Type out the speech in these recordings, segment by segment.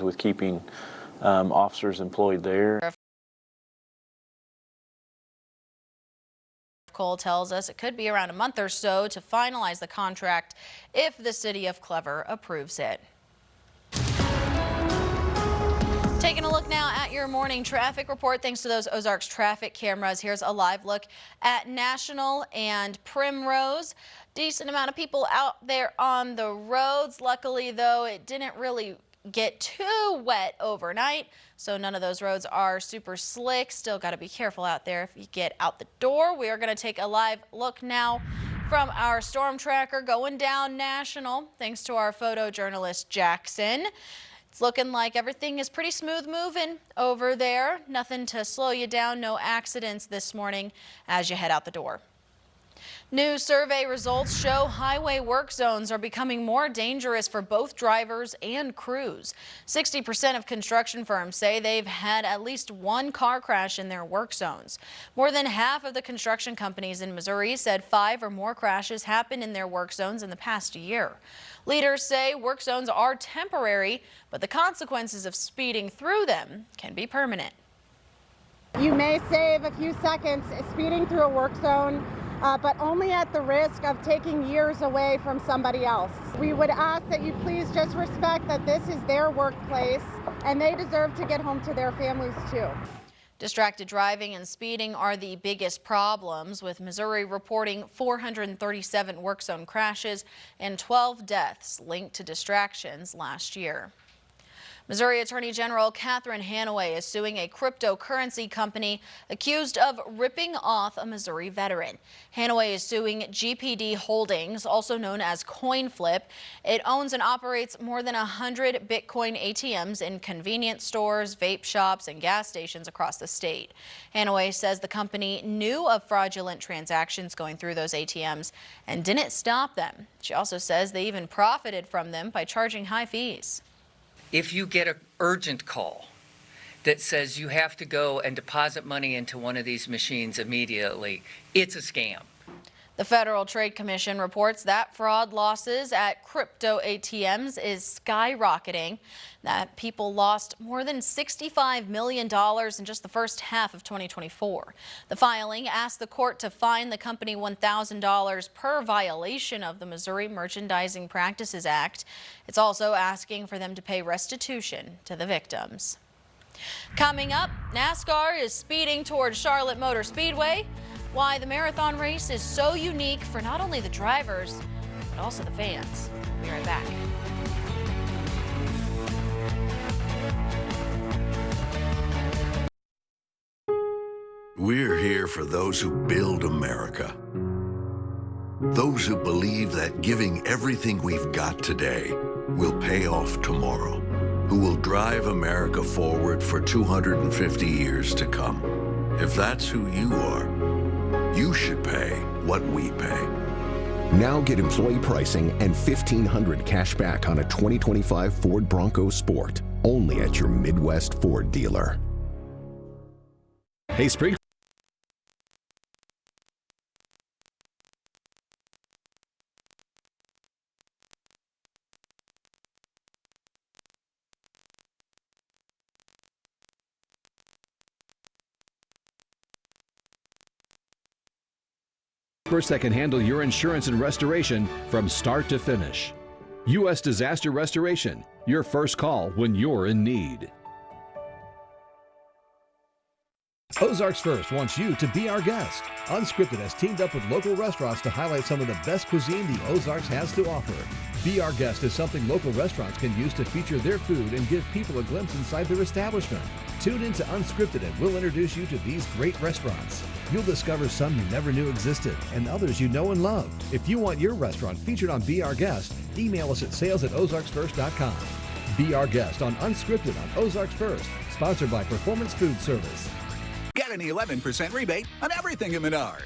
with keeping officers employed there. Cole tells us it could be around a month or so to finalize the contract if the city of Clever approves it. Taking a look now at your morning traffic report. Thanks to those Ozarks traffic cameras, here's a live look at National and Primrose. Decent amount of people out there on the roads. Luckily, though, it didn't really get too wet overnight, so none of those roads are super slick. Still got to be careful out there if you get out the door. We are going to take a live look now from our storm tracker going down National, thanks to our photojournalist Jackson. It's looking like everything is pretty smooth moving over there. Nothing to slow you down, no accidents this morning as you head out the door. New survey results show highway work zones are becoming more dangerous for both drivers and crews. 60% of construction firms say they've had at least one car crash in their work zones. More than half of the construction companies in Missouri said 5 or more crashes happened in their work zones in the past year. Leaders say work zones are temporary, but the consequences of speeding through them can be permanent. You may save a few seconds speeding through a work zone, but only at the risk of taking years away from somebody else. We would ask that you please just respect that this is their workplace and they deserve to get home to their families too. Distracted driving and speeding are the biggest problems, with Missouri reporting 437 work zone crashes and 12 deaths linked to distractions last year. Missouri Attorney General Catherine Hanaway is suing a cryptocurrency company accused of ripping off a Missouri veteran. Hanaway is suing GPD Holdings, also known as CoinFlip. It owns and operates more than 100 Bitcoin ATMs in convenience stores, vape shops, and gas stations across the state. Hanaway says the company knew of fraudulent transactions going through those ATMs and didn't stop them. She also says they even profited from them by charging high fees. If you get an urgent call that says you have to go and deposit money into one of these machines immediately, it's a scam. The Federal Trade Commission reports that fraud losses at crypto ATMs is skyrocketing, that people lost more than $65 million in just the first half of 2024. The filing asked the court to fine the company $1,000 per violation of the Missouri Merchandising Practices Act. It's also asking for them to pay restitution to the victims. Coming up, NASCAR is speeding towards Charlotte Motor Speedway. Why the marathon race is so unique for not only the drivers, but also the fans. We'll be right back. We're here for those who build America. Those who believe that giving everything we've got today will pay off tomorrow. Who will drive America forward for 250 years to come. If that's who you are, you should pay what we pay. Now get employee pricing and $1,500 cash back on a 2025 Ford Bronco Sport. Only at your Midwest Ford dealer. Hey, Spring. That can handle your insurance and restoration from start to finish. U.S. Disaster Restoration, your first call when you're in need. Ozarks First wants you to be our guest. Unscripted has teamed up with local restaurants to highlight some of the best cuisine the Ozarks has to offer. Be Our Guest is something local restaurants can use to feature their food and give people a glimpse inside their establishment. Tune into Unscripted and we'll introduce you to these great restaurants. You'll discover some you never knew existed and others you know and love. If you want your restaurant featured on Be Our Guest, email us at sales@ozarksfirst.com. Be Our Guest on Unscripted on Ozarks First, sponsored by Performance Food Service. Get an 11% rebate on everything at Menards.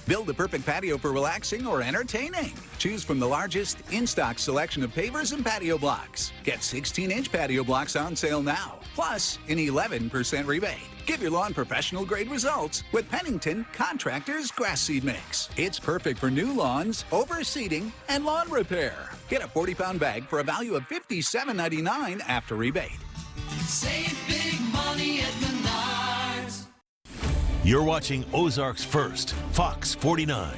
Build the perfect patio for relaxing or entertaining. Choose from the largest in-stock selection of pavers and patio blocks. Get 16-inch patio blocks on sale now, plus an 11% rebate. Give your lawn professional-grade results with Pennington Contractors Grass Seed Mix. It's perfect for new lawns, overseeding, and lawn repair. Get a 40-pound bag for a value of $57.99 after rebate. Save big money at Menards. You're watching Ozarks First, Fox 49.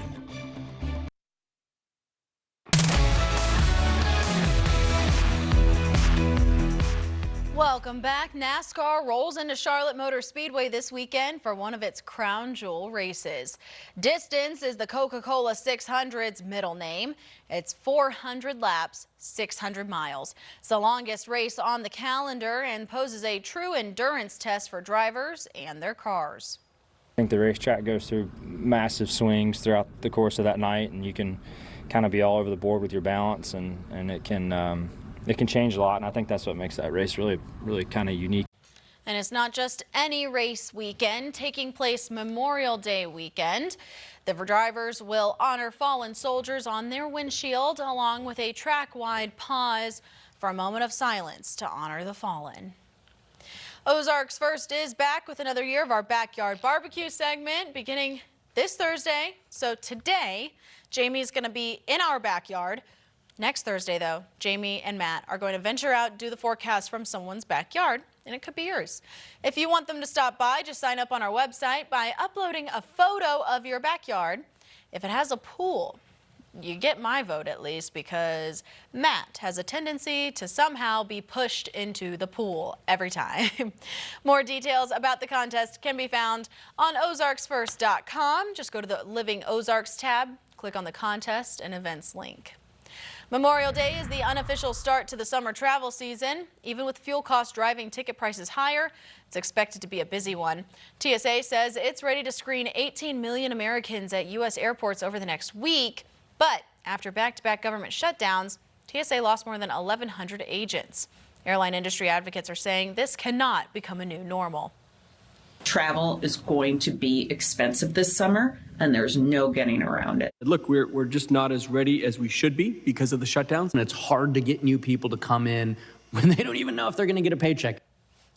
Welcome back. NASCAR rolls into Charlotte Motor Speedway this weekend for one of its crown jewel races. Distance is the Coca-Cola 600's middle name. It's 400 laps, 600 miles. It's the longest race on the calendar and poses a true endurance test for drivers and their cars. I think the racetrack goes through massive swings throughout the course of that night, and you can kind of be all over the board with your balance, and it can change a lot, and I think that's what makes that race really kind of unique. And it's not just any race weekend taking place Memorial Day weekend. The drivers will honor fallen soldiers on their windshield, along with a track-wide pause for a moment of silence to honor the fallen. Ozarks First is back with another year of our Backyard Barbecue segment beginning this Thursday. So today, Jamie's going to be in our backyard. Next Thursday, though, Jamie and Matt are going to venture out and do the forecast from someone's backyard, and it could be yours. If you want them to stop by, just sign up on our website by uploading a photo of your backyard. If it has a pool, you get my vote at least, because Matt has a tendency to somehow be pushed into the pool every time. More details about the contest can be found on ozarksfirst.com. Just go to the Living Ozarks tab, click on the contest and events link. Memorial Day is the unofficial start to the summer travel season. Even with fuel costs driving ticket prices higher, it's expected to be a busy one. TSA says it's ready to screen 18 million Americans at U.S. airports over the next week. But after back-to-back government shutdowns, TSA lost more than 1,100 agents. Airline industry advocates are saying this cannot become a new normal. Travel is going to be expensive this summer, and there's no getting around it. Look, we're just not as ready as we should be because of the shutdowns. And it's hard to get new people to come in when they don't even know if they're going to get a paycheck.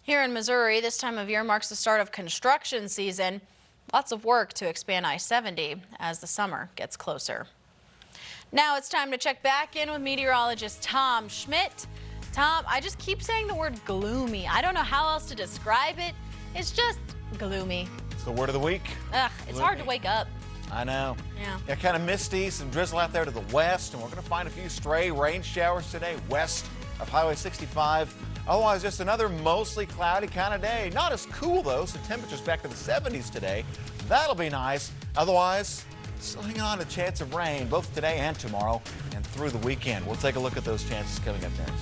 Here in Missouri, this time of year marks the start of construction season. Lots of work to expand I-70 as the summer gets closer. Now it's time to check back in with meteorologist Tom Schmidt. Tom, I just keep saying the word gloomy. I don't know how else to describe it. It's just gloomy. It's the word of the week. Ugh, it's hard to wake up. I know. Yeah, kind of misty, some drizzle out there to the west, and we're going to find a few stray rain showers today west of Highway 65. Otherwise, just another mostly cloudy kind of day. Not as cool, though, so temperatures back to the 70s today. That'll be nice. Otherwise, still hanging on a chance of rain both today and tomorrow and through the weekend. We'll take a look at those chances coming up next.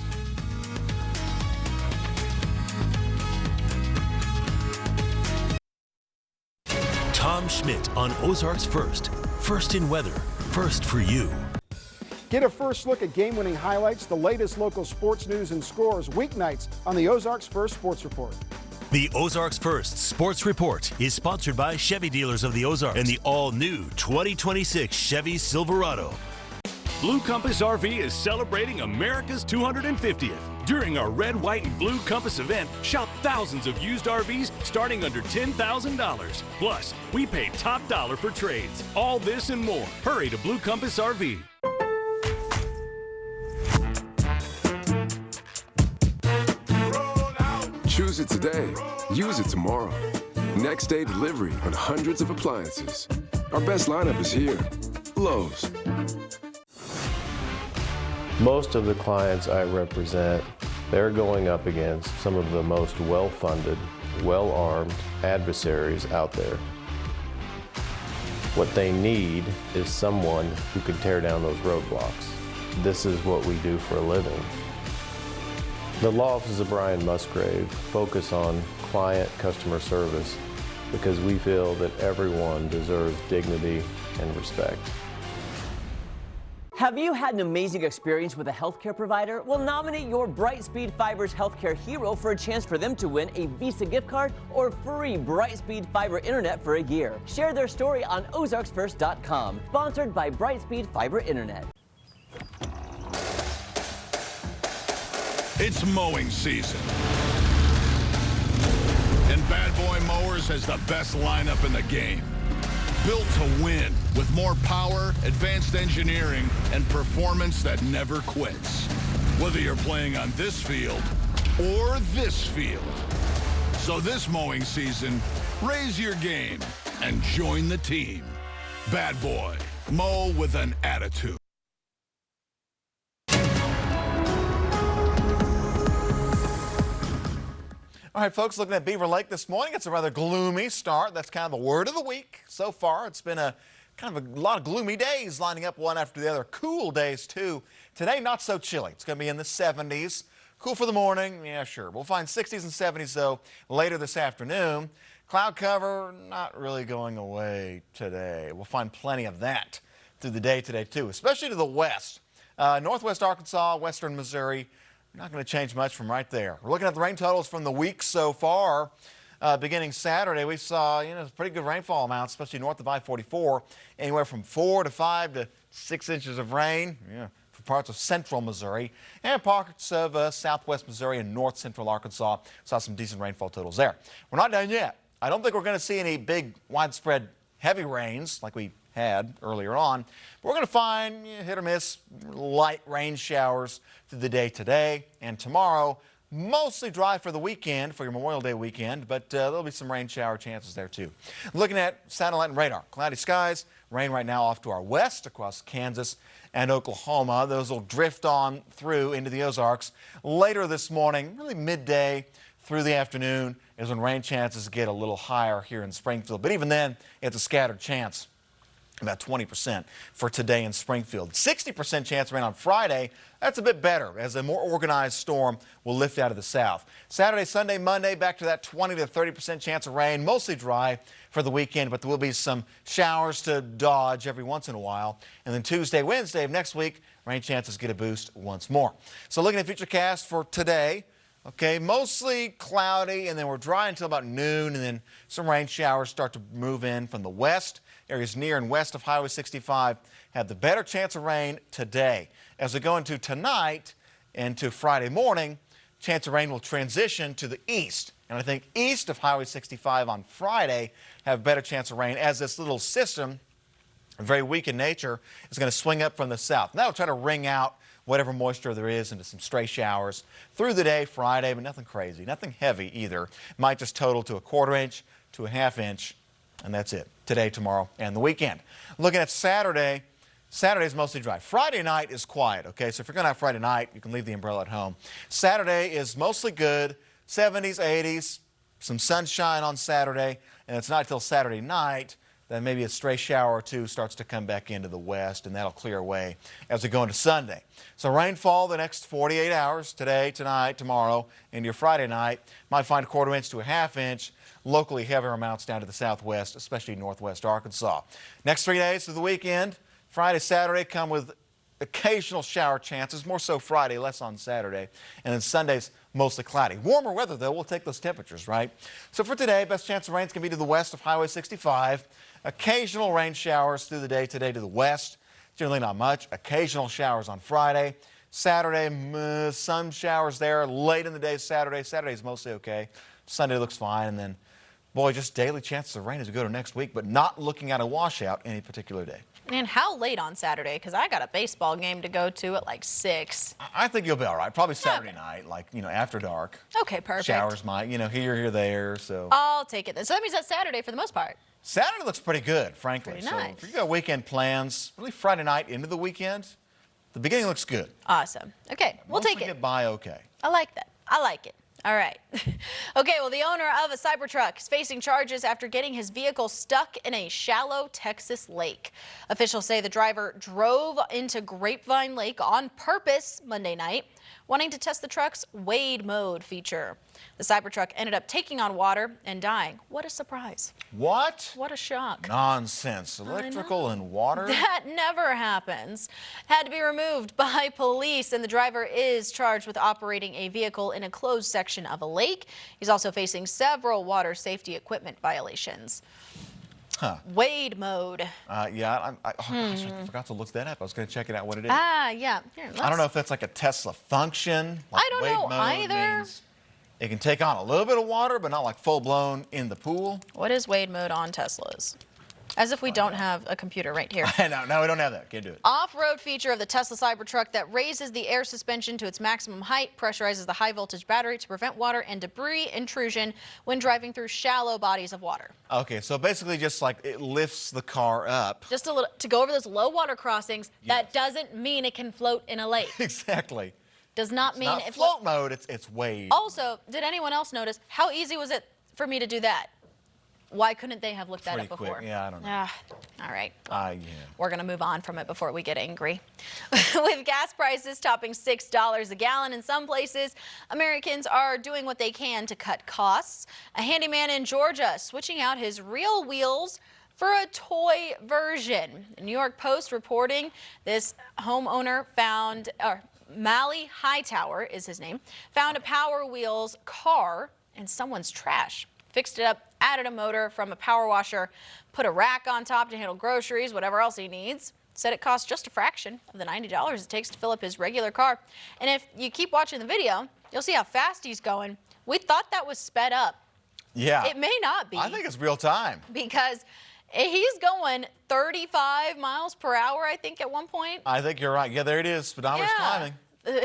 Tom Schmidt on Ozarks First. First in weather, first for you. Get a first look at game-winning highlights, the latest local sports news and scores, weeknights on the Ozarks First Sports Report. The Ozarks First Sports Report is sponsored by Chevy Dealers of the Ozarks and the all-new 2026 Chevy Silverado. Blue Compass RV is celebrating America's 250th. During our Red, White, and Blue Compass event, shop thousands of used RVs starting under $10,000. Plus, we pay top dollar for trades. All this and more. Hurry to Blue Compass RV. Choose it today, use it tomorrow. Next day delivery on hundreds of appliances. Our best lineup is here. Lowe's. Most of the clients I represent, they're going up against some of the most well-funded, well-armed adversaries out there. What they need is someone who can tear down those roadblocks. This is what we do for a living. The law offices of Brian Musgrave focus on client customer service because we feel that everyone deserves dignity and respect. Have you had an amazing experience with a healthcare provider? Well, nominate your Brightspeed Fiber's healthcare hero for a chance for them to win a Visa gift card or free Brightspeed Fiber internet for a year. Share their story on ozarksfirst.com. Sponsored by Brightspeed Fiber Internet. It's mowing season. And Bad Boy Mowers has the best lineup in the game. Built to win with more power, advanced engineering, and performance that never quits. Whether you're playing on this field or this field. So this mowing season, raise your game and join the team. Bad Boy, mow with an attitude. All right, folks, looking at Beaver Lake this morning, it's a rather gloomy start. That's kind of the word of the week so far. It's been a lot of gloomy days lining up one after the other. Cool days, too. Today, not so chilly. It's going to be in the 70s. Cool for the morning. Yeah, sure. We'll find 60s and 70s, though, later this afternoon. Cloud cover, not really going away today. We'll find plenty of that through the day today, too, especially to the west. Northwest Arkansas, western Missouri. Not going to change much from right there. We're looking at the rain totals from the week so far. Beginning Saturday, we saw pretty good rainfall amounts, especially north of I-44, anywhere from 4 to 5 to 6 inches of rain for parts of central Missouri and parts of southwest Missouri and north central Arkansas. Saw some decent rainfall totals there. We're not done yet. I don't think we're going to see any big widespread heavy rains like we had earlier on. But we're going to find hit or miss light rain showers through the day today and tomorrow. Mostly dry for the weekend, for your Memorial Day weekend, but there'll be some rain shower chances there too. Looking at satellite and radar, cloudy skies, rain right now off to our west across Kansas and Oklahoma. Those will drift on through into the Ozarks. Later this morning, really midday through the afternoon, is when rain chances get a little higher here in Springfield. But even then, it's a scattered chance. About 20% for today in Springfield. 60% chance of rain on Friday. That's a bit better as a more organized storm will lift out of the south. Saturday, Sunday, Monday, back to that 20 to 30% chance of rain. Mostly dry for the weekend, but there will be some showers to dodge every once in a while. And then Tuesday, Wednesday of next week, rain chances get a boost once more. So looking at Futurecast for today. Okay, mostly cloudy, and then we're dry until about noon, and then some rain showers start to move in from the west. Areas near and west of Highway 65 have the better chance of rain today. As we go into tonight and to Friday morning, chance of rain will transition to the east. And I think east of Highway 65 on Friday have better chance of rain as this little system, very weak in nature, is going to swing up from the south. And that'll try to wring out whatever moisture there is into some stray showers through the day Friday, but nothing crazy, nothing heavy either. Might just total to a 1/4 inch to a 1/2 inch, and that's it. Today, tomorrow, and the weekend. Looking at Saturday, Saturday's mostly dry. Friday night is quiet, okay? So if you're going to have Friday night, you can leave the umbrella at home. Saturday is mostly good, 70s, 80s, some sunshine on Saturday, and it's not until Saturday night that maybe a stray shower or two starts to come back into the west, and that'll clear away as we go into Sunday. So rainfall the next 48 hours, today, tonight, tomorrow, into your Friday night. Might find a 1/4 inch to a 1/2 inch. Locally heavier amounts down to the southwest, especially northwest Arkansas. Next 3 days to the weekend, Friday, Saturday come with occasional shower chances, more so Friday, less on Saturday. And then Sunday's mostly cloudy. Warmer weather, though, we'll take those temperatures, right? So for today, best chance of rain is going to be to the west of Highway 65. Occasional rain showers through the day today to the west. Generally not much. Occasional showers on Friday. Saturday, some showers there late in the day Saturday. Saturday's mostly okay. Sunday looks fine. And then, boy, just daily chances of rain as we go to next week, but not looking at a washout any particular day. And how late on Saturday? Because I got a baseball game to go to at like 6. I think you'll be all right. Probably Saturday night, like, after dark. Okay, perfect. Showers might, here, there, so. I'll take it then. So that means that's Saturday for the most part. Saturday looks pretty good, frankly. Pretty nice. So if you got weekend plans, really Friday night into the weekend, the beginning looks good. Awesome. Okay, we'll take it. Get by okay. I like that. I like it. All right. Okay, well, the owner of a Cybertruck is facing charges after getting his vehicle stuck in a shallow Texas lake. Officials say the driver drove into Grapevine Lake on purpose Monday night, wanting to test the truck's wade mode feature. The Cybertruck ended up taking on water and dying. What a surprise. What? What a shock. Nonsense. Electrical and water? That never happens. Had to be removed by police, and the driver is charged with operating a vehicle in a closed section of a lake. He's also facing several water safety equipment violations. Huh. Wade mode. Yeah, gosh, I forgot to look that up. I was going to check it out what it is. Yeah. Here, I don't know if that's like a Tesla function. Like I don't know either. It can take on a little bit of water, but not like full-blown in the pool. What is wade mode on Teslas? As if we don't have a computer right here. No, we don't have that. Can't do it. Off-road feature of the Tesla Cybertruck that raises the air suspension to its maximum height, pressurizes the high-voltage battery to prevent water and debris intrusion when driving through shallow bodies of water. Okay, so basically just like it lifts the car up. Just a little to go over those low water crossings. That doesn't mean it can float in a lake. Exactly. Does not It's mean not it float mode. It's wave. Also, did anyone else notice how easy was it for me to do that? Why couldn't they have looked that up Pretty before? quick. Yeah, I don't know. All right. Yeah. We're going to move on from it before we get angry. With gas prices topping $6 a gallon in some places, Americans are doing what they can to cut costs. A handyman in Georgia switching out his real wheels for a toy version. The New York Post reporting this homeowner found, or Mally Hightower is his name, found a Power Wheels car in someone's trash. Fixed it up, added a motor from a power washer, put a rack on top to handle groceries, whatever else he needs. Said it costs just a fraction of the $90 it takes to fill up his regular car. And if you keep watching the video, you'll see how fast he's going. We thought that was sped up. Yeah. It may not be. I think it's real time. Because he's going 35 miles per hour, I think, at one point. I think you're right. Yeah, there it is. Speedometer's climbing.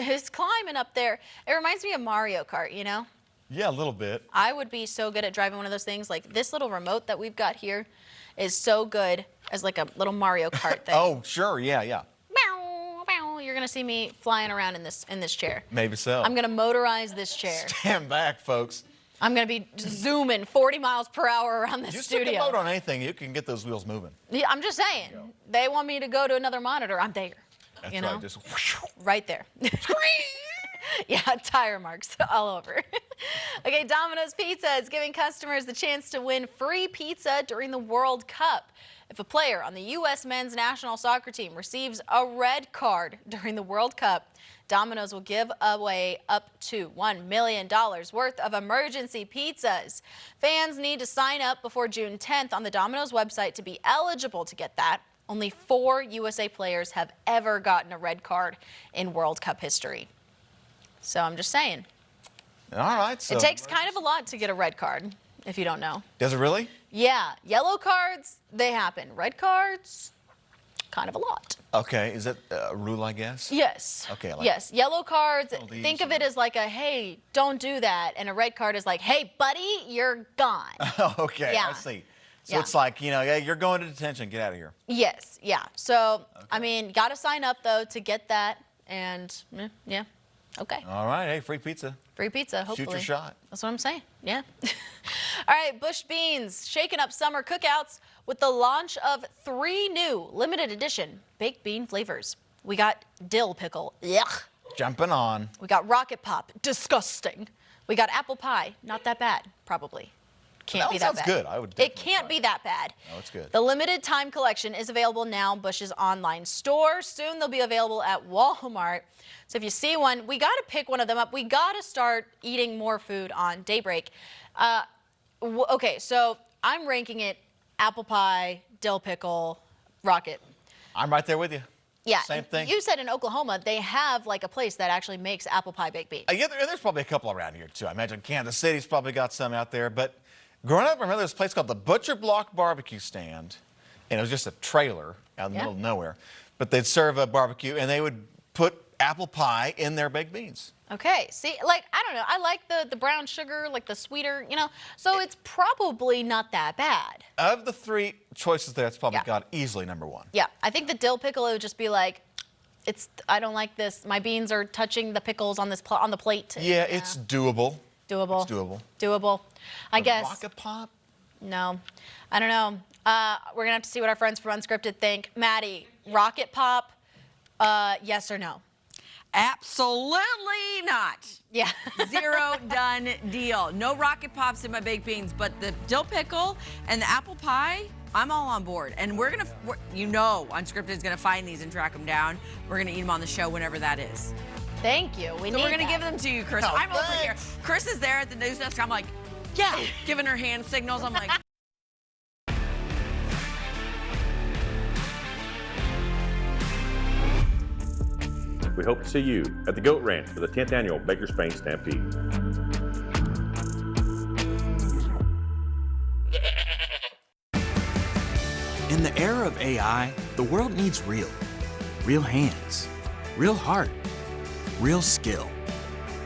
He's climbing up there. It reminds me of Mario Kart, you know? Yeah, a little bit. I would be so good at driving one of those things. Like this little remote that we've got here is so good as like a little Mario Kart thing. Oh, sure. Yeah. Bow, bow. You're gonna see me flying around in this chair. Maybe so. I'm gonna motorize this chair. Stand back, folks. I'm gonna be zooming 40 miles per hour around the You studio. stick a motor on anything, you can get those wheels moving. Yeah, I'm just saying. They want me to go to another monitor. I'm there. That's you know? right. Just right there. Yeah, tire marks all over. Okay, Domino's Pizza is giving customers the chance to win free pizza during the World Cup. If a player on the U.S. men's national soccer team receives a red card during the World Cup, Domino's will give away up to $1 million worth of emergency pizzas. Fans need to sign up before June 10th on the Domino's website to be eligible to get that. Only 4 USA players have ever gotten a red card in World Cup history. So I'm just saying. All right. So it takes kind of a lot to get a red card, if you don't know. Does it really? Yeah. Yellow cards, they happen. Red cards, kind of a lot. Okay. Is that a rule, I guess? Yes. Okay. Like yes. Yellow cards, penalties think of it as like a, hey, don't do that. And a red card is like, hey, buddy, you're gone. Okay. Yeah. I see. So Yeah. it's like, yeah, you're going to detention. Get out of here. Yes. Yeah. So, I mean, got to sign up, though, to get that. And, yeah. Okay. All right. Hey, free pizza. Free pizza, hopefully. Shoot your shot. That's what I'm saying. Yeah. All right, Bush Beans shaking up summer cookouts with the launch of 3 new limited edition baked bean flavors. We got dill pickle. Yuck. Jumping on. We got rocket pop. Disgusting. We got apple pie. Not that bad, probably. Can't be that sounds bad. good. I would. It can't be that bad. No, it's good. The limited time collection is available now in Bush's online store. Soon they'll be available at Walmart. So if you see one, we got to pick one of them up. We got to start eating more food on Daybreak. Okay, so I'm ranking it apple pie, dill pickle, rocket. I'm right there with you. Yeah. Same thing. You said in Oklahoma they have like a place that actually makes apple pie baked beans. Yeah, there's probably a couple around here too. I imagine Kansas City's probably got some out there. But growing up, I remember this place called the Butcher Block Barbecue Stand, and it was just a trailer out in the middle of nowhere. But they'd serve a barbecue, and they would put apple pie in their baked beans. Okay, see, like, I don't know, I like the brown sugar, like the sweeter, so it's probably not that bad. Of the 3 choices there, it's probably got easily number 1. Yeah, I think the dill pickle, it would just be like, I don't like this. My beans are touching the pickles on on the plate. Yeah, it's doable. Doable. It's doable. Doable. I guess. Rocket pop? No, I don't know. We're gonna have to see what our friends from Unscripted think. Maddie, rocket pop, yes or no? Absolutely not. Yeah. 0 done deal. No rocket pops in my baked beans, but the dill pickle and the apple pie, I'm all on board. And Unscripted is gonna find these and track them down. We're gonna eat them on the show whenever that is. Thank you. We're gonna give them to you, Chris. Oh, I'm over here. Chris is there at the news desk. I'm like, yeah, giving her hand signals. I'm like. We hope to see you at the Goat Ranch for the 10th annual Baker Spain Stampede. In the era of AI, the world needs real hands, real heart, real skill.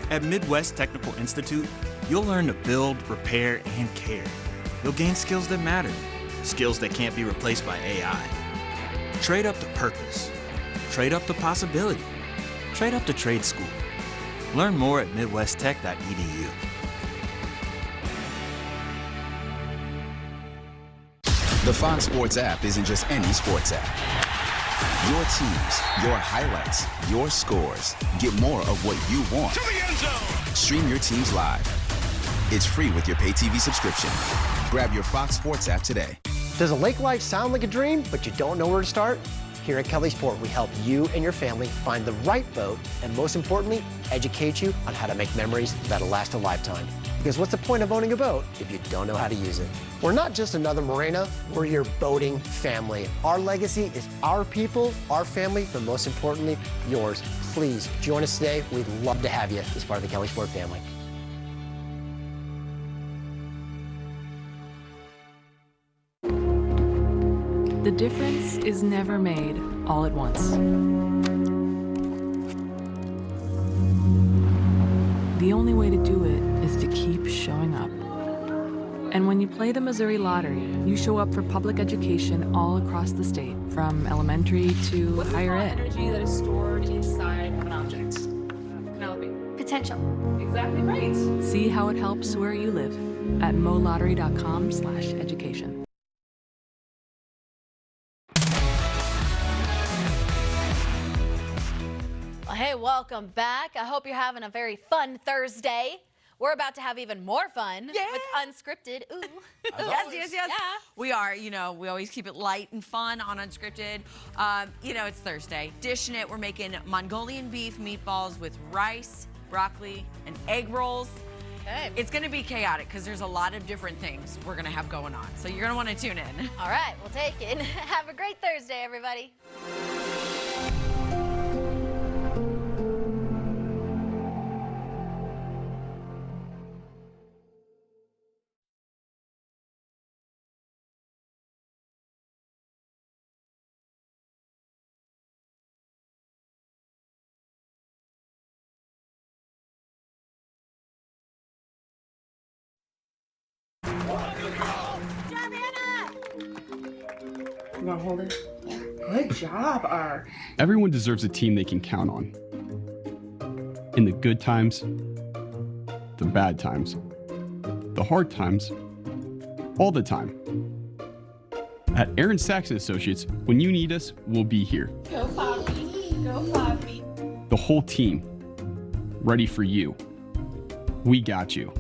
At Midwest Technical Institute, you'll learn to build, repair, and care. You'll gain skills that matter, skills that can't be replaced by AI. Trade up to purpose. Trade up to possibility. Trade up to trade school. Learn more at midwesttech.edu. The Fox Sports app isn't just any sports app. Your teams, your highlights, your scores. Get more of what you want. To the end zone. Stream your teams live. It's free with your pay TV subscription. Grab your Fox Sports app today. Does a lake life sound like a dream, but you don't know where to start? Here at Kelly Sport, we help you and your family find the right boat, and most importantly, educate you on how to make memories that'll last a lifetime. Because what's the point of owning a boat if you don't know how to use it? We're not just another marina, we're your boating family. Our legacy is our people, our family, but most importantly, yours. Please join us today. We'd love to have you as part of the Kelly Sport family. The difference is never made all at once. The only way to do it is to keep showing up. And when you play the Missouri Lottery, you show up for public education all across the state, from elementary to higher ed. Energy that is stored inside of an object. Penelope. Potential. Exactly right. See how it helps where you live at molottery.com/education. Hey, welcome back. I hope you're having a very fun Thursday. We're about to have even more fun with Unscripted. Ooh. Yes. Yeah. We are, we always keep it light and fun on Unscripted. It's Thursday. Dishing it, we're making Mongolian beef meatballs with rice, broccoli, and egg rolls. Okay. It's going to be chaotic because there's a lot of different things we're going to have going on. So you're going to want to tune in. All right, we'll take it. Have a great Thursday, everybody. You want to hold it? Yeah. Good job, Art. Everyone deserves a team they can count on. In the good times, the bad times, the hard times, all the time. At Aaron Saxon Associates, when you need us, we'll be here. Go Poppy. Go Poppy. The whole team, ready for you. We got you.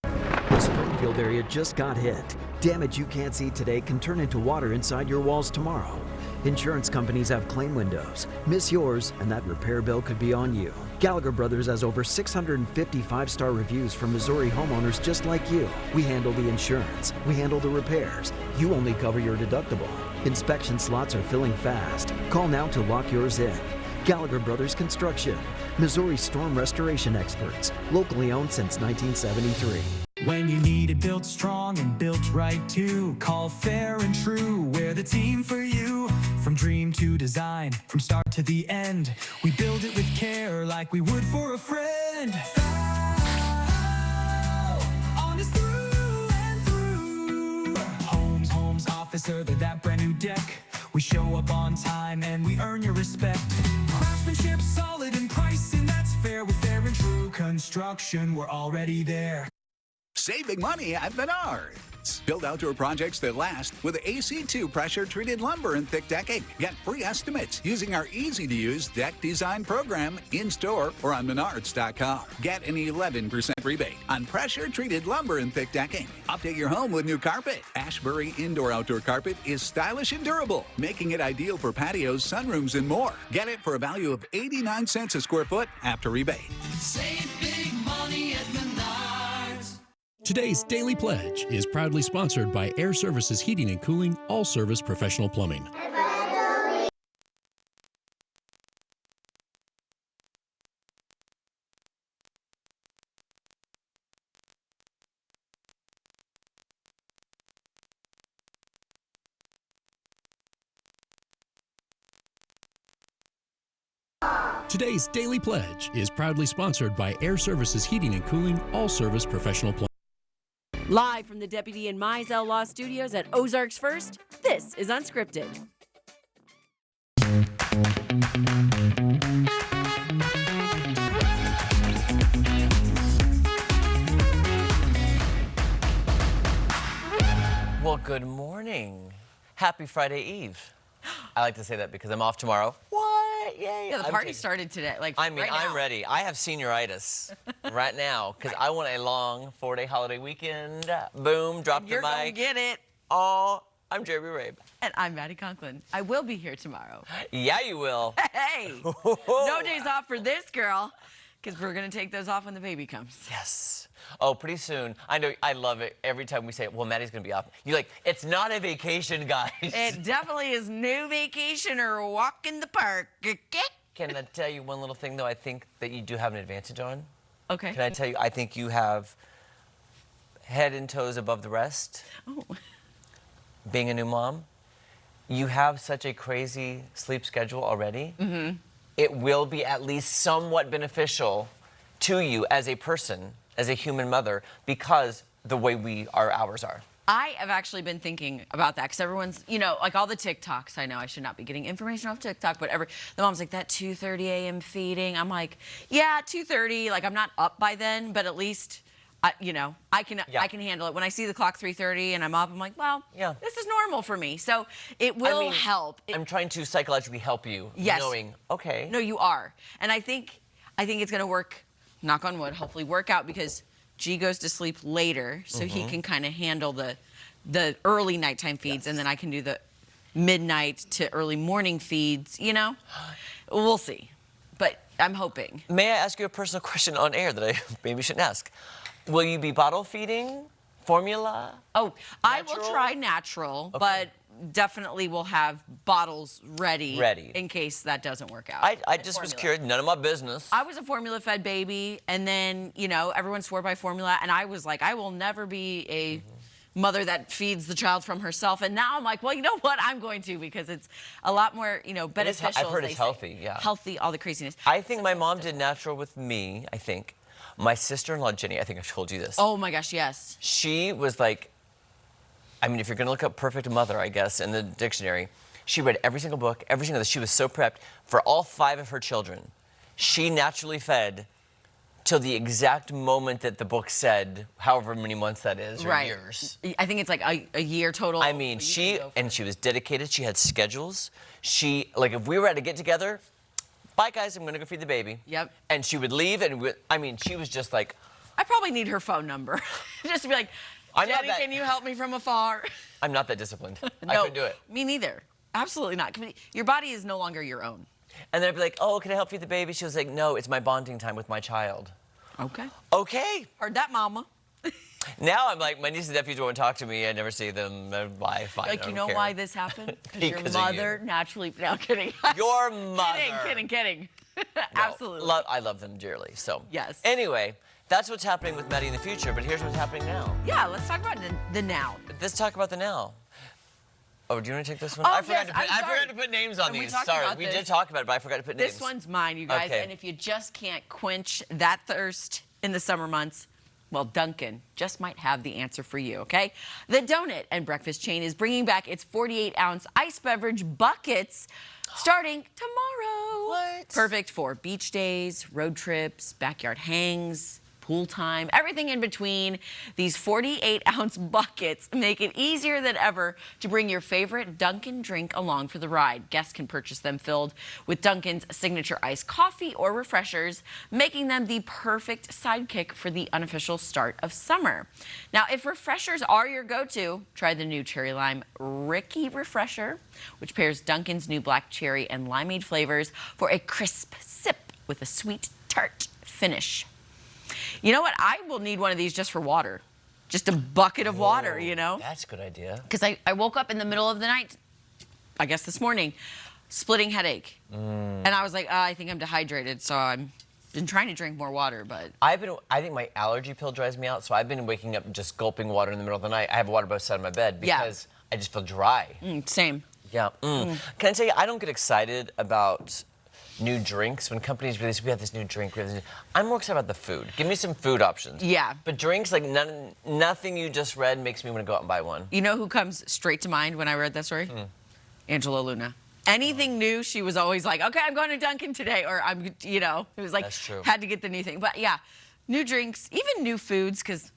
The Springfield area just got hit. Damage you can't see today can turn into water inside your walls tomorrow. Insurance companies have claim windows. Miss yours, and that repair bill could be on you. Gallagher Brothers has over 650 five-star reviews from Missouri homeowners just like you. We handle the insurance. We handle the repairs. You only cover your deductible. Inspection slots are filling fast. Call now to lock yours in. Gallagher Brothers Construction, Missouri storm restoration experts, locally owned since 1973. When you need it built strong and built right too, call Fair and True. We're the team for you. From dream to design, from start to the end, we build it with care like we would for a friend. Honest through and through. Homes, officer, they're that brand new deck. We show up on time and we earn your respect. Craftsmanship solid and pricing that's fair with Fair and True Construction. We're already there. Save big money at Menards. Build outdoor projects that last with AC2 pressure-treated lumber and thick decking. Get free estimates using our easy-to-use deck design program in-store or on Menards.com. Get an 11% rebate on pressure-treated lumber and thick decking. Update your home with new carpet. Ashbury indoor-outdoor carpet is stylish and durable, making it ideal for patios, sunrooms, and more. Get it for a value of 89 cents a square foot after rebate. Save big money at Menards. Today's Daily Pledge is proudly sponsored by Air Services Heating and Cooling, All Service Professional Plumbing. Today's Daily Pledge is proudly sponsored by Air Services Heating and Cooling, all service professional plumbing. Live from the Deputy and Mizell Law Studios at Ozarks First, this is Unscripted. Well, good morning. Happy Friday Eve. I like to say that because I'm off tomorrow. What? Yay. Yeah, the party started today. Like, I mean, right I'm now. ready. I have senioritis right now because I want a long 4-day holiday weekend. Boom, drop the You're gonna mic. get it. Oh, I'm Jeremy Rabe. And I'm Maddie Conklin. I will be here tomorrow. Yeah, you will. Hey, no days off for this girl, because we're gonna take those off when the baby comes. Yes. Oh, pretty soon. I know. I love it. Every time we say, well, Maddie's going to be off. You're like, it's not a vacation, guys. It definitely is no vacation or walk in the park. Can I tell you one little thing, though, I think that you do have an advantage on? Okay. Can I tell you, I think you have head and toes above the rest. Oh. Being a new mom, you have such a crazy sleep schedule already. Mm-hmm. It will be at least somewhat beneficial to you as a person, as a human mother, because the way our hours are. I have actually been thinking about that because everyone's, you know, like all the TikToks. I know I should not be getting information off TikTok, but the mom's like, that 2:30 a.m. feeding. I'm like, yeah, 2:30. Like, I'm not up by then, but at least, you know, I can handle it. When I see the clock 3:30 and I'm up, I'm like, well, this is normal for me. So it will help. I'm trying to psychologically help you, Yes. knowing, okay. No, you are. And I think it's going to work, knock on wood, hopefully work out because G goes to sleep later, so he can kind of handle the early nighttime feeds, and then I can do the midnight to early morning feeds, you know? We'll see. But I'm hoping. May I ask you a personal question on air that I maybe shouldn't ask? Will you be bottle feeding? Formula? Oh, I will try natural, but definitely will have bottles ready in case that doesn't work out. I just was curious, none of my business. I was a formula-fed baby, and then, you know, everyone swore by formula, and I was like, I will never be a mother that feeds the child from herself. And now I'm like, well, you know what? I'm going to, because it's a lot more, you know, beneficial. I've heard it's healthy, yeah. Healthy, all the craziness. I think my mom did natural with me, I think. My sister-in-law, Jenny, I think I've told you this. Oh, my gosh, yes. She was like, I mean, if you're going to look up perfect mother, I guess, in the dictionary, she read every single book, every single, she was so prepped for all 5 of her children. She naturally fed till the exact moment that the book said, however many months that is, or years. I think it's like a year total. I mean, she was dedicated. She had schedules. Like, if we were at a get-together, bye, guys, I'm going to go feed the baby. Yep. And she would leave, and I mean, she was just like... I probably need her phone number. Just to be like, Jenny, can you help me from afar? I'm not that disciplined. No, I couldn't do it. Me neither. Absolutely not. Your body is no longer your own. And then I'd be like, oh, can I help feed the baby? She was like, no, it's my bonding time with my child. Okay. Okay. Heard that, mama. Now I'm like, my nieces and nephews won't talk to me. I never see them. Bye, fine. Like, you know why this happened? Because your Because mother naturally... No, I'm kidding. Your mother. Kidding. Absolutely. I love them dearly, so. Yes. Anyway, that's what's happening with Maddie in the future, but here's what's happening now. Yeah, let's talk about the now. Let's talk about the now. Oh, do you want to take this one? Oh, I forgot yes, to put names on And we these. talked Sorry, about we this. did talk about it, but I forgot to put names. This one's mine, you guys. Okay. And if you just can't quench that thirst in the summer months, well, Dunkin' just might have the answer for you, okay? The donut and breakfast chain is bringing back its 48-ounce ice beverage buckets starting tomorrow. What? Perfect for beach days, road trips, backyard hangs, pool time, everything in between. These 48-ounce buckets make it easier than ever to bring your favorite Dunkin' drink along for the ride. Guests can purchase them filled with Dunkin's signature iced coffee or refreshers, making them the perfect sidekick for the unofficial start of summer. Now, if refreshers are your go-to, try the new Cherry Lime Ricky Refresher, which pairs Dunkin's new black cherry and limeade flavors for a crisp sip with a sweet tart finish. You know what? I will need one of these just for water. Just a bucket of water, you know? That's a good idea. Because I woke up in the middle of the night, I guess this morning, splitting headache. And I was like, I think I'm dehydrated, so I've been trying to drink more water, but... I think my allergy pill drives me out, so I've been waking up just gulping water in the middle of the night. I have water by the side of my bed because I just feel dry. Same. Yeah. Can I tell you, I don't get excited about new drinks. When companies release, we have this new drink. I'm more excited about the food. Give me some food options. Yeah. But drinks, like nothing you just read makes me want to go out and buy one. You know who comes straight to mind when I read that story? Angela Luna. Anything new, she was always like, okay, I'm going to Dunkin' today, or it was like, That's true. had to get the new thing. But yeah, new drinks, even new foods, because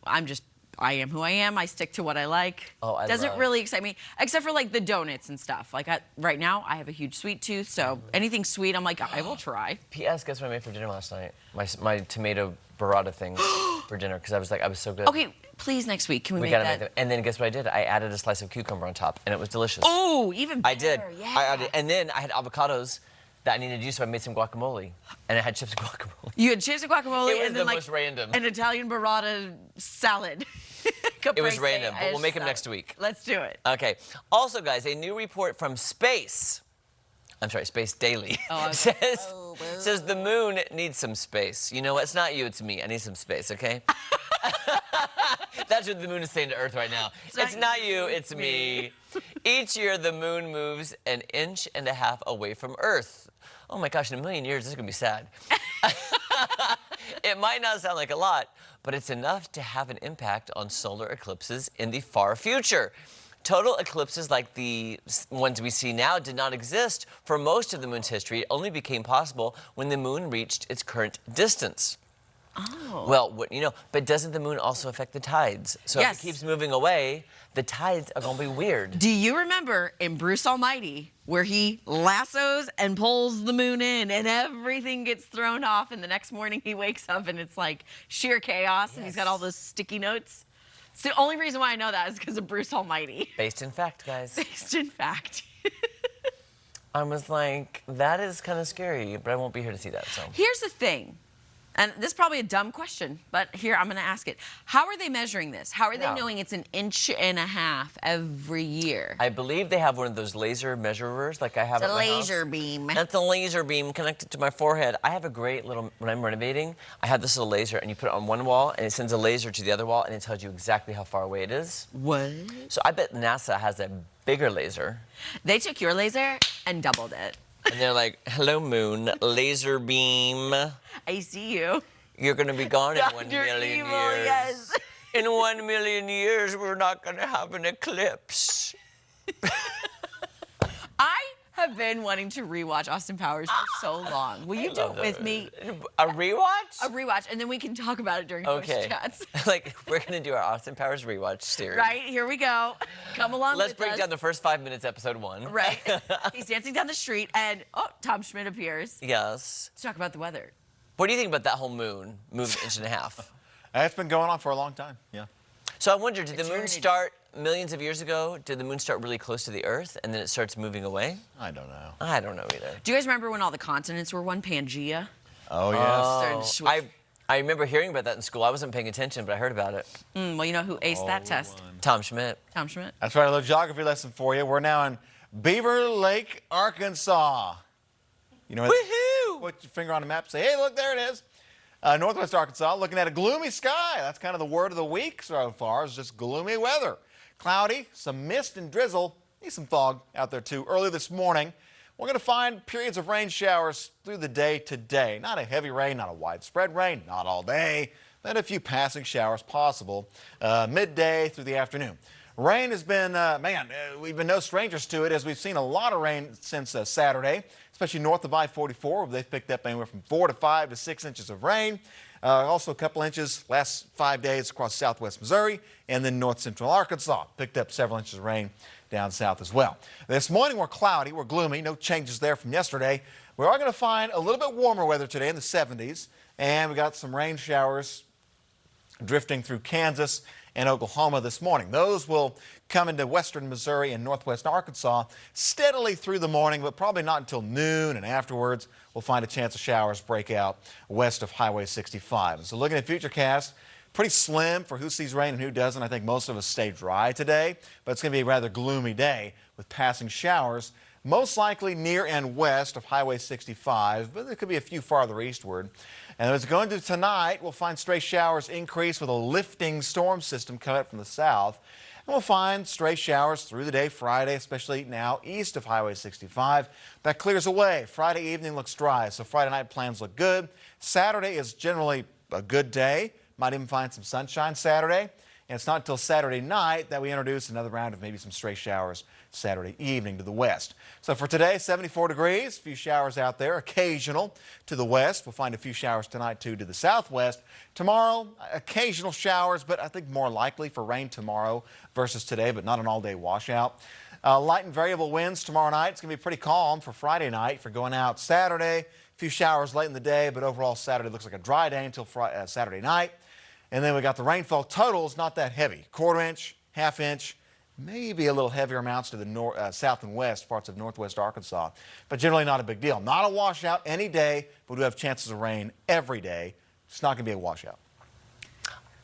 I am who I am. I stick to what I like. Doesn't really excite me, except for like the donuts and stuff. Like right now, I have a huge sweet tooth, so anything sweet, I'm like, I will try. P.S. Guess what I made for dinner last night? My tomato burrata things for dinner, because I was so good. Okay, please next week, can we make gotta that? make them. And then guess what I did? I added a slice of cucumber on top, and it was delicious. Oh, even better. I did. Yeah. I added, and then I had avocados that I needed to use, so I made some guacamole, and I had chips and guacamole. You had chips and guacamole, It was and then the like most random. an Italian burrata salad. It was random, but we'll make them next week. Let's do it. Okay. Also, guys, a new report from Space Daily says the moon needs some space. You know what? It's not you, it's me. I need some space, okay? That's what the moon is saying to Earth right now. It's not you, it's me. Each year, the moon moves 1.5 inches away from Earth. Oh my gosh, in a million years, this is gonna be sad. It might not sound like a lot, but it's enough to have an impact on solar eclipses in the far future. Total eclipses like the ones we see now did not exist for most of the moon's history. It only became possible when the moon reached its current distance. Oh. Well, but doesn't the moon also affect the tides? So if it keeps moving away, the tides are going to be weird. Do you remember in Bruce Almighty where he lassos and pulls the moon in and everything gets thrown off, and the next morning he wakes up and it's like sheer chaos and he's got all those sticky notes? It's the only reason why I know that is because of Bruce Almighty. Based in fact, guys. Based in fact. I was like, that is kind of scary, but I won't be here to see that. So here's the thing. And this is probably a dumb question, but here, I'm going to ask it. How are they measuring this? How are they knowing it's 1.5 inches every year? I believe they have one of those laser measurers like I have at my house. It's a laser beam. That's a laser beam connected to my forehead. I have a great little, when I'm renovating, I have this little laser, and you put it on one wall, and it sends a laser to the other wall, and it tells you exactly how far away it is. What? So I bet NASA has a bigger laser. They took your laser and doubled it. And they're like, hello, moon, laser beam. I see you. You're going to be gone in 1 Dr. million Evil, years. yes. In 1 million years, we're not going to have an eclipse. I have been wanting to rewatch Austin Powers for so long. Will you do it with me? A rewatch? A rewatch, and then we can talk about it during Okay. Post Chats. Like, we're going to do our Austin Powers rewatch series. Right, here we go. Come along Let's with break us. down the first 5 minutes, episode 1. Right. He's dancing down the street, and Tom Schmidt appears. Yes. Let's talk about the weather. What do you think about that whole moon 1.5 inches? It's been going on for a long time, yeah. So I wonder, did the moon start millions of years ago? Did the moon start really close to the Earth, and then it starts moving away? I don't know. I don't know either. Do you guys remember when all the continents were one, Pangea? Oh, yes. I remember hearing about that in school. I wasn't paying attention, but I heard about it. Well, you know who aced that test? Tom Schmidt. Tom Schmidt. That's right, a little geography lesson for you. We're now in Beaver Lake, Arkansas. You know, woohoo! Put your finger on the map and say, hey, look, there it is. Northwest Arkansas, looking at a gloomy sky. That's kind of the word of the week so far, is just gloomy weather. Cloudy, some mist and drizzle, need some fog out there too. Early this morning, we're going to find periods of rain showers through the day today. Not a heavy rain, not a widespread rain, not all day, but a few passing showers possible midday through the afternoon. Rain has been, we've been no strangers to it, as we've seen a lot of rain since Saturday, especially north of I-44, where they've picked up anywhere from 4 to 5 to 6 inches of rain. Also a couple inches last 5 days across southwest Missouri, and then north central Arkansas. Picked up several inches of rain down south as well. This morning we're cloudy, we're gloomy, no changes there from yesterday. We are going to find a little bit warmer weather today in the 70s, and we got some rain showers drifting through Kansas and Oklahoma this morning. Those will come into western Missouri and northwest Arkansas steadily through the morning, but probably not until noon, and afterwards we'll find a chance of showers break out west of Highway 65. And so looking at Futurecast, pretty slim for who sees rain and who doesn't. I think most of us stay dry today, but it's going to be a rather gloomy day with passing showers, most likely near and west of Highway 65, but there could be a few farther eastward. And as we go into tonight, we'll find stray showers increase with a lifting storm system coming up from the south. we'll find stray showers through the day Friday, especially now east of Highway 65. That clears away. Friday evening looks dry, so Friday night plans look good. Saturday is generally a good day. Might even find some sunshine Saturday. And it's not until Saturday night that we introduce another round of maybe some stray showers Saturday evening to the west. So for today, 74 degrees, a few showers out there, occasional to the west. We'll find a few showers tonight, too, to the southwest. Tomorrow, occasional showers, but I think more likely for rain tomorrow versus today, but not an all-day washout. Light and variable winds tomorrow night. It's going to be pretty calm for Friday night for going out Saturday. A few showers late in the day, but overall Saturday looks like a dry day until Saturday night. And then we got the rainfall totals, not that heavy. Quarter inch, half inch, maybe a little heavier amounts to the south and west parts of northwest Arkansas, but generally not a big deal. Not a washout any day, but we do have chances of rain every day. It's not going to be a washout.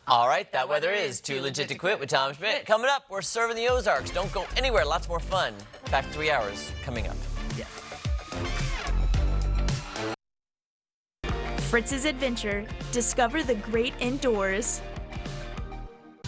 All right, that weather is Too Legit to Quit with Tom Schmidt. Coming up, we're serving the Ozarks. Don't go anywhere. Lots more fun. Back 3 hours coming up. Yeah. Fritz's Adventure. Discover the great indoors.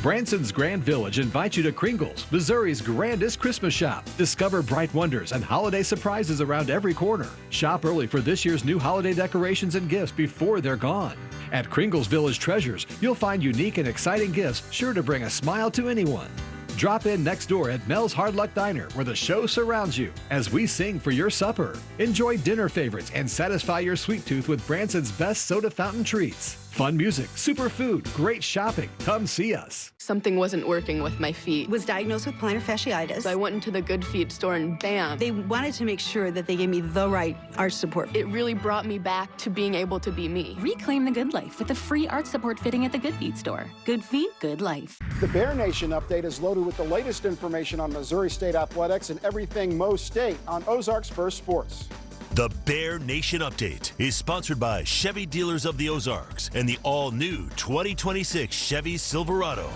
Branson's Grand Village invites you to Kringle's, Missouri's grandest Christmas shop. Discover bright wonders and holiday surprises around every corner. Shop early for this year's new holiday decorations and gifts before they're gone. At Kringle's Village Treasures, you'll find unique and exciting gifts sure to bring a smile to anyone. Drop in next door at Mel's Hard Luck Diner, where the show surrounds you as we sing for your supper. Enjoy dinner favorites and satisfy your sweet tooth with Branson's best soda fountain treats. Fun music, super food, great shopping. Come see us. Something wasn't working with my feet. Was diagnosed with plantar fasciitis. So I went into the Good Feet store and bam. They wanted to make sure that they gave me the right arch support. It really brought me back to being able to be me. Reclaim the good life with a free arch support fitting at the Good Feet store. Good Feet, good life. The Bear Nation update is loaded with the latest information on Missouri State athletics and everything Mo State on Ozarks First Sports. The Bear Nation Update is sponsored by Chevy Dealers of the Ozarks and the all-new 2026 Chevy Silverado.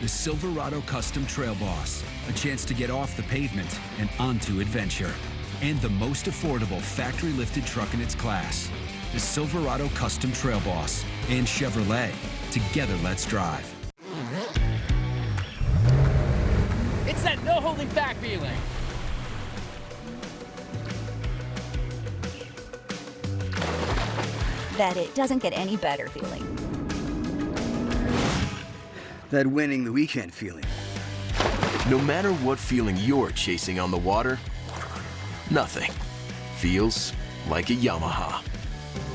The Silverado Custom Trail Boss, a chance to get off the pavement and onto adventure. And the most affordable factory-lifted truck in its class. The Silverado Custom Trail Boss and Chevrolet. Together, let's drive. It's that no holding back feeling. That it doesn't get any better feeling. That winning the weekend feeling. No matter what feeling you're chasing on the water, nothing feels like a Yamaha.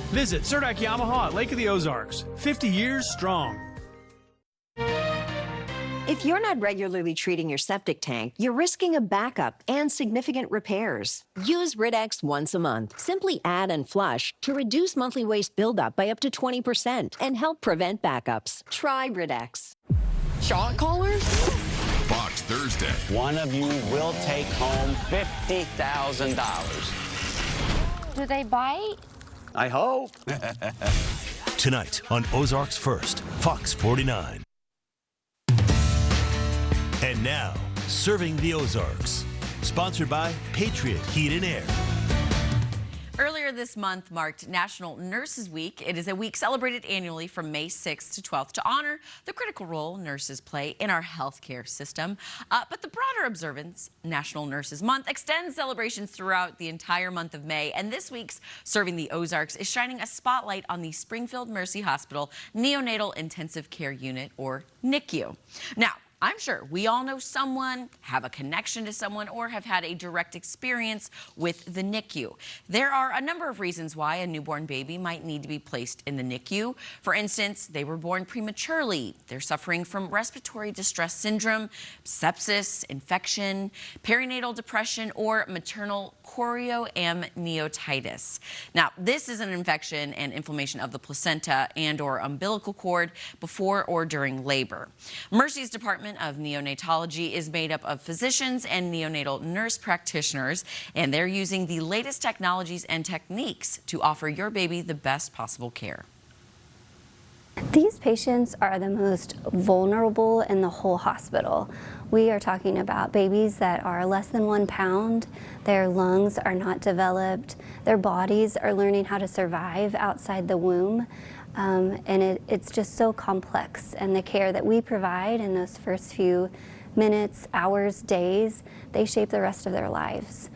Visit Surdak Yamaha at Lake of the Ozarks, 50 years strong. If you're not regularly treating your septic tank, you're risking a backup and significant repairs. Use Rid-X once a month. Simply add and flush to reduce monthly waste buildup by up to 20% and help prevent backups. Try Rid-X. Shot callers? Fox Thursday. One of you will take home $50,000. Do they bite? I hope. Tonight on Ozarks First, Fox 49. And now, serving the Ozarks. Sponsored by Patriot Heat and Air. Earlier this month marked National Nurses Week. It is a week celebrated annually from May 6th to 12th to honor the critical role nurses play in our healthcare system. But the broader observance, National Nurses Month, extends celebrations throughout the entire month of May. And this week's Serving the Ozarks is shining a spotlight on the Springfield Mercy Hospital Neonatal Intensive Care Unit, or NICU. Now, I'm sure we all know someone, have a connection to someone, or have had a direct experience with the NICU. There are a number of reasons why a newborn baby might need to be placed in the NICU. For instance, they were born prematurely. They're suffering from respiratory distress syndrome, sepsis, infection, perinatal depression, or maternal chorioamniotitis. Now, this is an infection and inflammation of the placenta and or umbilical cord before or during labor. Mercy's Department of Neonatology is made up of physicians and neonatal nurse practitioners, and they're using the latest technologies and techniques to offer your baby the best possible care. These patients are the most vulnerable in the whole hospital. We are talking about babies that are less than 1 pound, their lungs are not developed, their bodies are learning how to survive outside the womb. And it's just so complex. And the care that we provide in those first few minutes, hours, days, they shape the rest of their lives,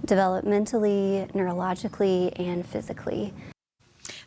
developmentally, neurologically, and physically.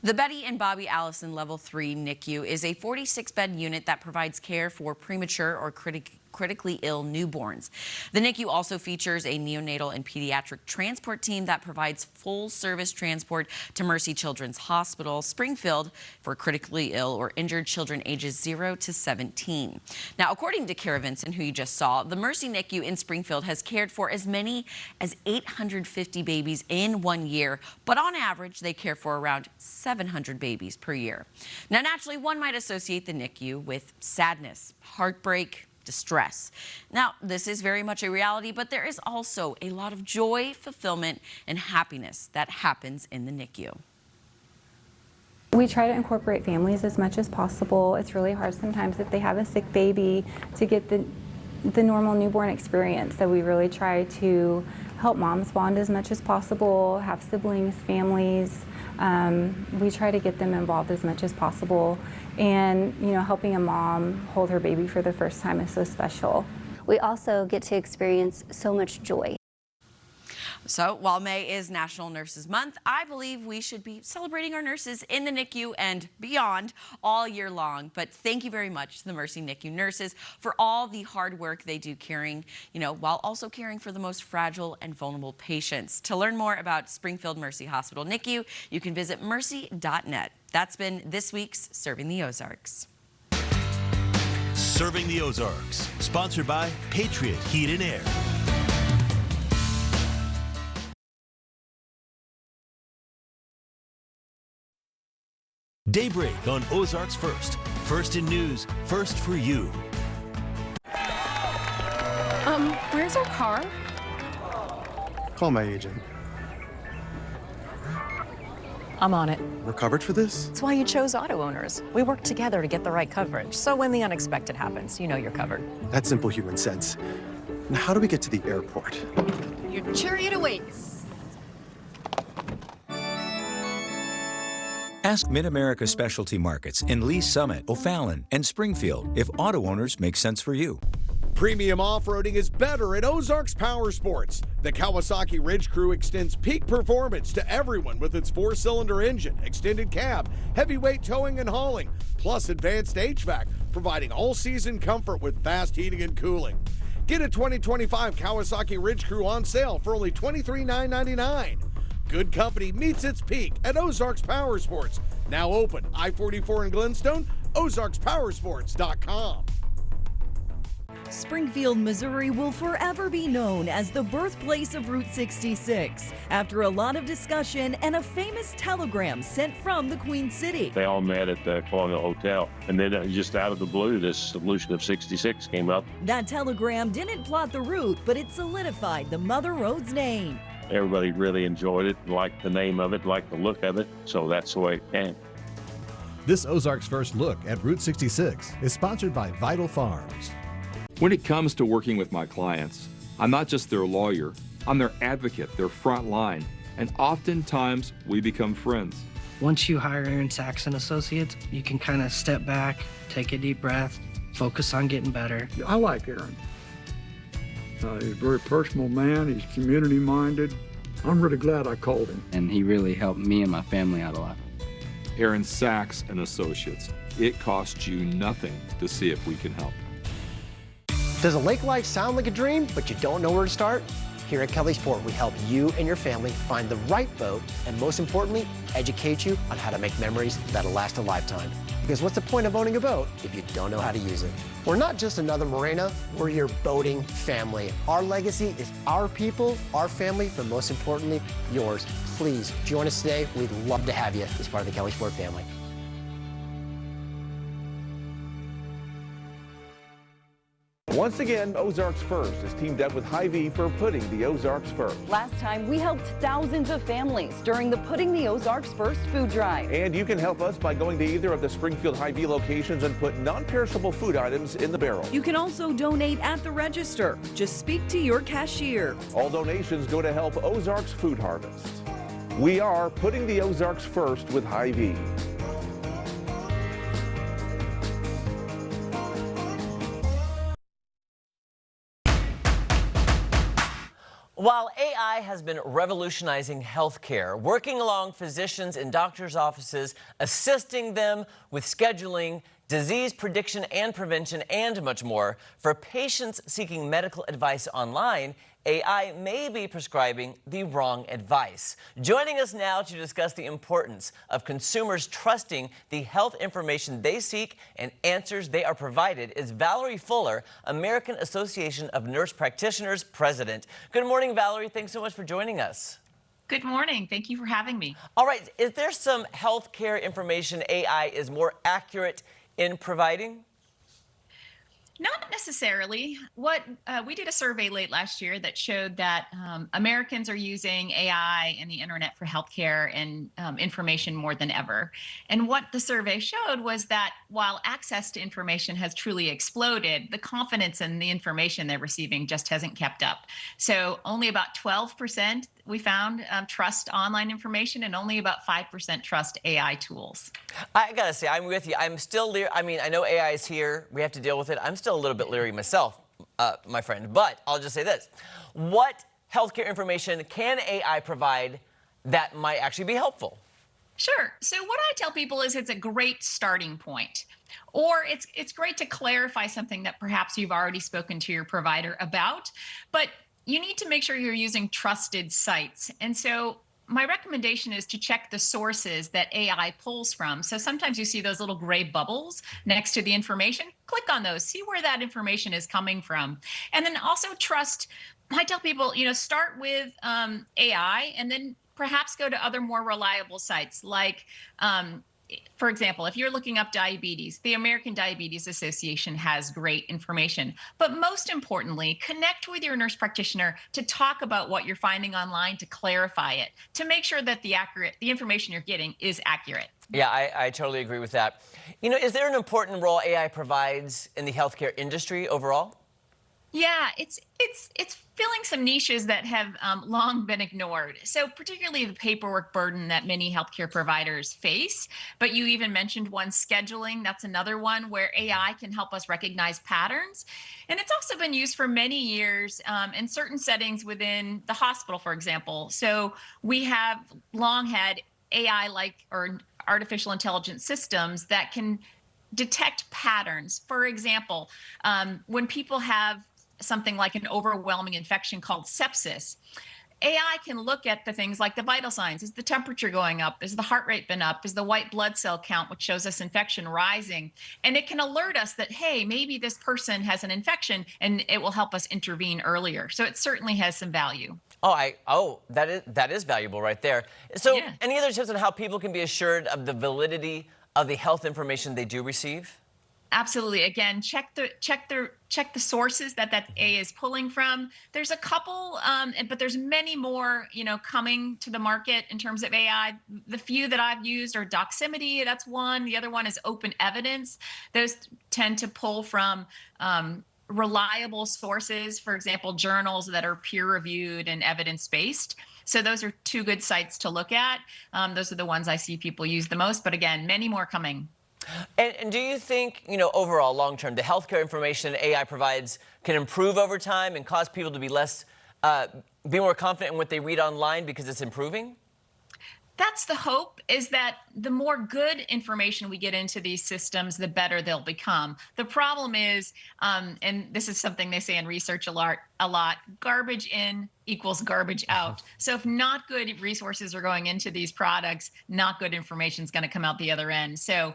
The Betty and Bobby Allison Level 3 NICU is a 46-bed unit that provides care for premature or critically ill newborns. The NICU also features a neonatal and pediatric transport team that provides full-service transport to Mercy Children's Hospital, Springfield, for critically ill or injured children ages 0 to 17. Now, according to Kara Vincent, who you just saw, the Mercy NICU in Springfield has cared for as many as 850 babies in 1 year, but on average, they care for around 700 babies per year. Now, naturally, one might associate the NICU with sadness, heartbreak, distress. Now, this is very much a reality, but there is also a lot of joy, fulfillment, and happiness that happens in the NICU. We try to incorporate families as much as possible. It's really hard sometimes if they have a sick baby to get the normal newborn experience. So we really try to help moms bond as much as possible, have siblings, families. We try to get them involved as much as possible. And, you know, helping a mom hold her baby for the first time is so special. We also get to experience so much joy. So while May is National Nurses Month, I believe we should be celebrating our nurses in the NICU and beyond all year long. But thank you very much to the Mercy NICU nurses for all the hard work they do caring, while also caring for the most fragile and vulnerable patients. To learn more about Springfield Mercy Hospital NICU, you can visit mercy.net. That's been this week's Serving the Ozarks. Serving the Ozarks, sponsored by Patriot Heat and Air. Daybreak on Ozarks First. First in news, first for you. Where's our car? Call my agent. I'm on it. We're covered for this? That's why you chose Auto Owners. We work together to get the right coverage. So when the unexpected happens, you know you're covered. That's simple human sense. Now, how do we get to the airport? Your chariot awaits. Ask Mid-America Specialty Markets in Lee Summit, O'Fallon, and Springfield if Auto Owners make sense for you. Premium off-roading is better at Ozarks Power Sports. The Kawasaki Ridge Crew extends peak performance to everyone with its 4-cylinder engine, extended cab, heavyweight towing and hauling, plus advanced HVAC, providing all-season comfort with fast heating and cooling. Get a 2025 Kawasaki Ridge Crew on sale for only $23,999. Good company meets its peak at Ozarks Power Sports. Now open, I-44 in Glenstone, ozarkspowersports.com. Springfield, Missouri will forever be known as the birthplace of Route 66 after a lot of discussion and a famous telegram sent from the Queen City. They all met at the Colonial Hotel, and then just out of the blue, this solution of 66 came up. That telegram didn't plot the route, but it solidified the Mother Road's name. Everybody really enjoyed it, liked the name of it, liked the look of it, so that's the way it came. This Ozarks First Look at Route 66 is sponsored by Vital Farms. When it comes to working with my clients, I'm not just their lawyer, I'm their advocate, their front line, and oftentimes we become friends. Once you hire Aaron Sachs and Associates, you can kind of step back, take a deep breath, focus on getting better. I like Aaron. He's a very personal man. He's community-minded. I'm really glad I called him. And he really helped me and my family out a lot. Aaron Sachs and Associates. It costs you nothing to see if we can help. Does a lake life sound like a dream, but you don't know where to start? Here at Kelly Sport, we help you and your family find the right boat, and most importantly, educate you on how to make memories that'll last a lifetime. Because what's the point of owning a boat if you don't know how to use it? We're not just another marina, we're your boating family. Our legacy is our people, our family, but most importantly, yours. Please join us today. We'd love to have you as part of the Kelly Sport family. Once again, Ozarks First is teamed up with Hy-Vee for putting the Ozarks first. Last time, we helped thousands of families during the Putting the Ozarks First food drive. And you can help us by going to either of the Springfield Hy-Vee locations and put non-perishable food items in the barrel. You can also donate at the register. Just speak to your cashier. All donations go to help Ozarks Food Harvest. We are putting the Ozarks first with Hy-Vee. While AI has been revolutionizing healthcare, working along physicians in doctors' offices, assisting them with scheduling, disease prediction and prevention, and much more, for patients seeking medical advice online, AI may be prescribing the wrong advice. Joining us now to discuss the importance of consumers trusting the health information they seek and answers they are provided is Valerie Fuller, American Association of Nurse Practitioners President. Good morning, Valerie. Thanks so much for joining us. Good morning. Thank you for having me. All right. Is there some healthcare information AI is more accurate in providing? Not necessarily. We did a survey late last year that showed that Americans are using AI and the internet for healthcare and information more than ever. And what the survey showed was that while access to information has truly exploded, the confidence in the information they're receiving just hasn't kept up. So only about 12% we found trust online information, and only about 5% trust AI tools. I gotta say, I'm with you. I'm still leery. I mean, I know AI is here. We have to deal with it. I'm still a little bit leery myself, my friend. But I'll just say this. What healthcare information can AI provide that might actually be helpful? Sure. So what I tell people is it's a great starting point. Or it's great to clarify something that perhaps you've already spoken to your provider about. But you need to make sure you're using trusted sites. And so my recommendation is to check the sources that AI pulls from. So sometimes you see those little gray bubbles next to the information. Click on those, see where that information is coming from. And then also trust. I tell people, start with AI and then perhaps go to other more reliable sites like for example, if you're looking up diabetes, the American Diabetes Association has great information. But most importantly, connect with your nurse practitioner to talk about what you're finding online, to clarify it, to make sure that the information you're getting is accurate. Yeah, I totally agree with that. Is there an important role AI provides in the healthcare industry overall? Yeah, it's filling some niches that have long been ignored. So particularly the paperwork burden that many healthcare providers face. But you even mentioned one, scheduling. That's another one where AI can help us recognize patterns. And it's also been used for many years in certain settings within the hospital, for example. So we have long had AI-like or artificial intelligence systems that can detect patterns. For example, when people have something like an overwhelming infection called sepsis, AI can look at the things like the vital signs. Is the temperature going up? Is the heart rate been up? Is the white blood cell count, which shows us infection, rising? And it can alert us that, hey, maybe this person has an infection, and it will help us intervene earlier. So it certainly has some value. That is valuable right there. So yeah. Any other tips on how people can be assured of the validity of the health information they do receive? Absolutely. Again, check the sources that AI is pulling from. There's a couple, but there's many more, coming to the market in terms of AI. The few that I've used are Doximity. That's one. The other one is Open Evidence. Those tend to pull from reliable sources. For example, journals that are peer-reviewed and evidence-based. So those are two good sites to look at. Those are the ones I see people use the most. But again, many more coming. And do you think, overall, long-term, the healthcare information AI provides can improve over time and cause people to be be more confident in what they read online because it's improving? That's the hope, is that the more good information we get into these systems, the better they'll become. The problem is, and this is something they say in research a lot, garbage in equals garbage out. So if not good resources are going into these products, not good information is going to come out the other end. So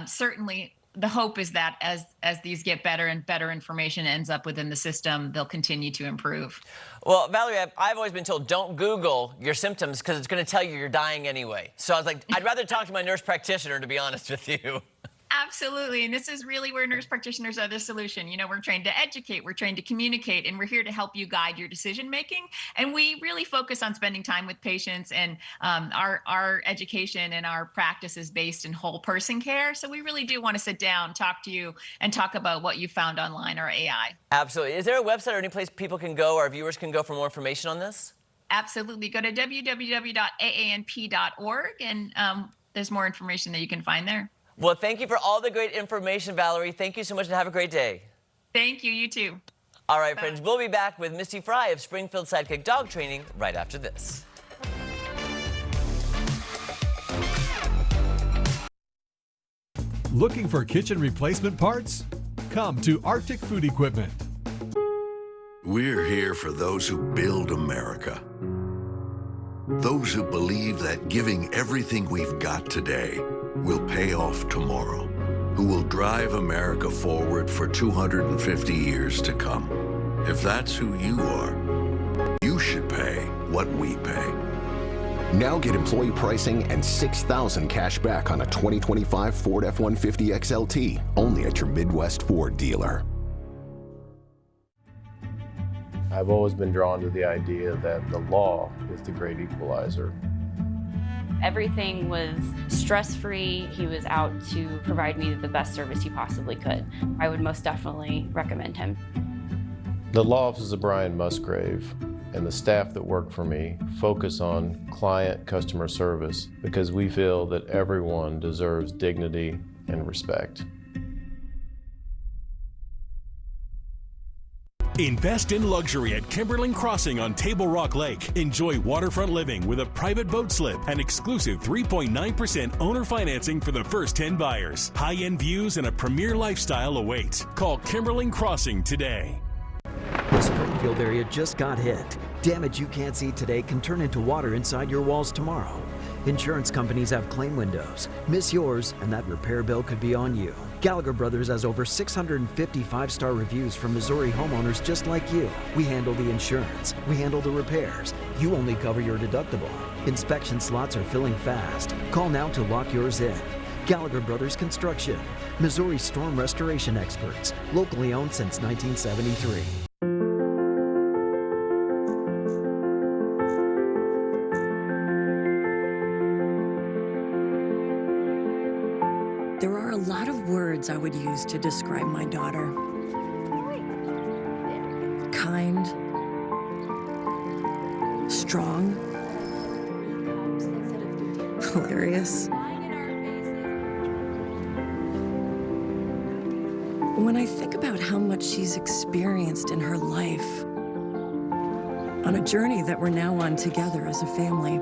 certainly the hope is that as these get better and better information ends up within the system, they'll continue to improve. Well, Valerie, I've always been told don't Google your symptoms because it's going to tell you you're dying anyway. So I was like, I'd rather talk to my nurse practitioner, to be honest with you. Absolutely. And this is really where nurse practitioners are the solution. We're trained to educate, we're trained to communicate, and we're here to help you guide your decision making. And we really focus on spending time with patients, and our education and our practice is based in whole person care. So we really do want to sit down, talk to you, and talk about what you found online or AI. Absolutely. Is there a website or any place people can go, our viewers can go for more information on this? Absolutely. Go to www.aanp.org, and there's more information that you can find there. Well, thank you for all the great information, Valerie. Thank you so much, and have a great day. Thank you. You too. All right, friends, we'll be back with Misty Fry of Springfield Sidekick Dog Training right after this. Looking for kitchen replacement parts? Come to Arctic Food Equipment. We're here for those who build America. Those who believe that giving everything we've got today will pay off tomorrow. Who will drive America forward for 250 years to come. If that's who you are, you should pay what we pay. Now get employee pricing and $6,000 cash back on a 2025 Ford F-150 XLT, only at your Midwest Ford dealer. I've always been drawn to the idea that the law is the great equalizer. Everything was stress-free. He was out to provide me the best service he possibly could. I would most definitely recommend him. The law offices of Brian Musgrave and the staff that work for me focus on client customer service because we feel that everyone deserves dignity and respect. Invest in luxury at Kimberling Crossing on Table Rock Lake. Enjoy waterfront living with a private boat slip and exclusive 3.9% owner financing for the first 10 buyers. High-end views and a premier lifestyle await. Call Kimberling Crossing today. The Springfield area just got hit. Damage you can't see today can turn into water inside your walls tomorrow. Insurance companies have claim windows. Miss yours, and that repair bill could be on you. Gallagher Brothers has over 650 five-star reviews from Missouri homeowners just like you. We handle the insurance. We handle the repairs. You only cover your deductible. Inspection slots are filling fast. Call now to lock yours in. Gallagher Brothers Construction, Missouri storm restoration experts, locally owned since 1973. There are a lot of words I would use to describe my daughter. Kind, strong, hilarious. When I think about how much she's experienced in her life, on a journey that we're now on together as a family,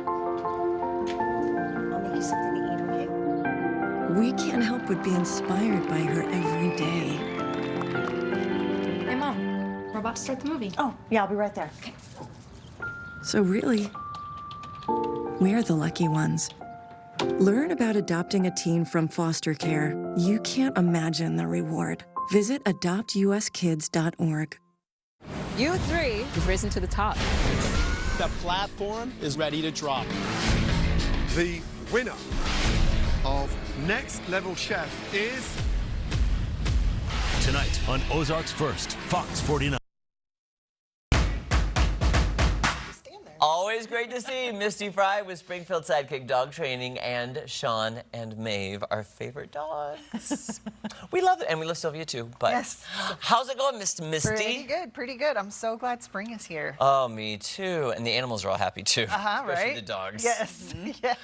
we can't help but be inspired by her every day. Hey, Mom, we're about to start the movie. Oh, yeah, I'll be right there. Okay. So really, we're the lucky ones. Learn about adopting a teen from foster care. You can't imagine the reward. Visit adoptuskids.org. You three have risen to the top. The platform is ready to drop. The winner of Next Level Chef is... Tonight on Ozarks First, Fox 49. Always great to see Misty Fry with Springfield Sidekick Dog Training and Sean and Maeve, our favorite dogs. We love it, and we love Sylvia too. But yes. How's it going, Miss Misty? Pretty good, pretty good. I'm so glad spring is here. Oh, me too. And the animals are all happy too. Right? Especially the dogs. Yes, yes.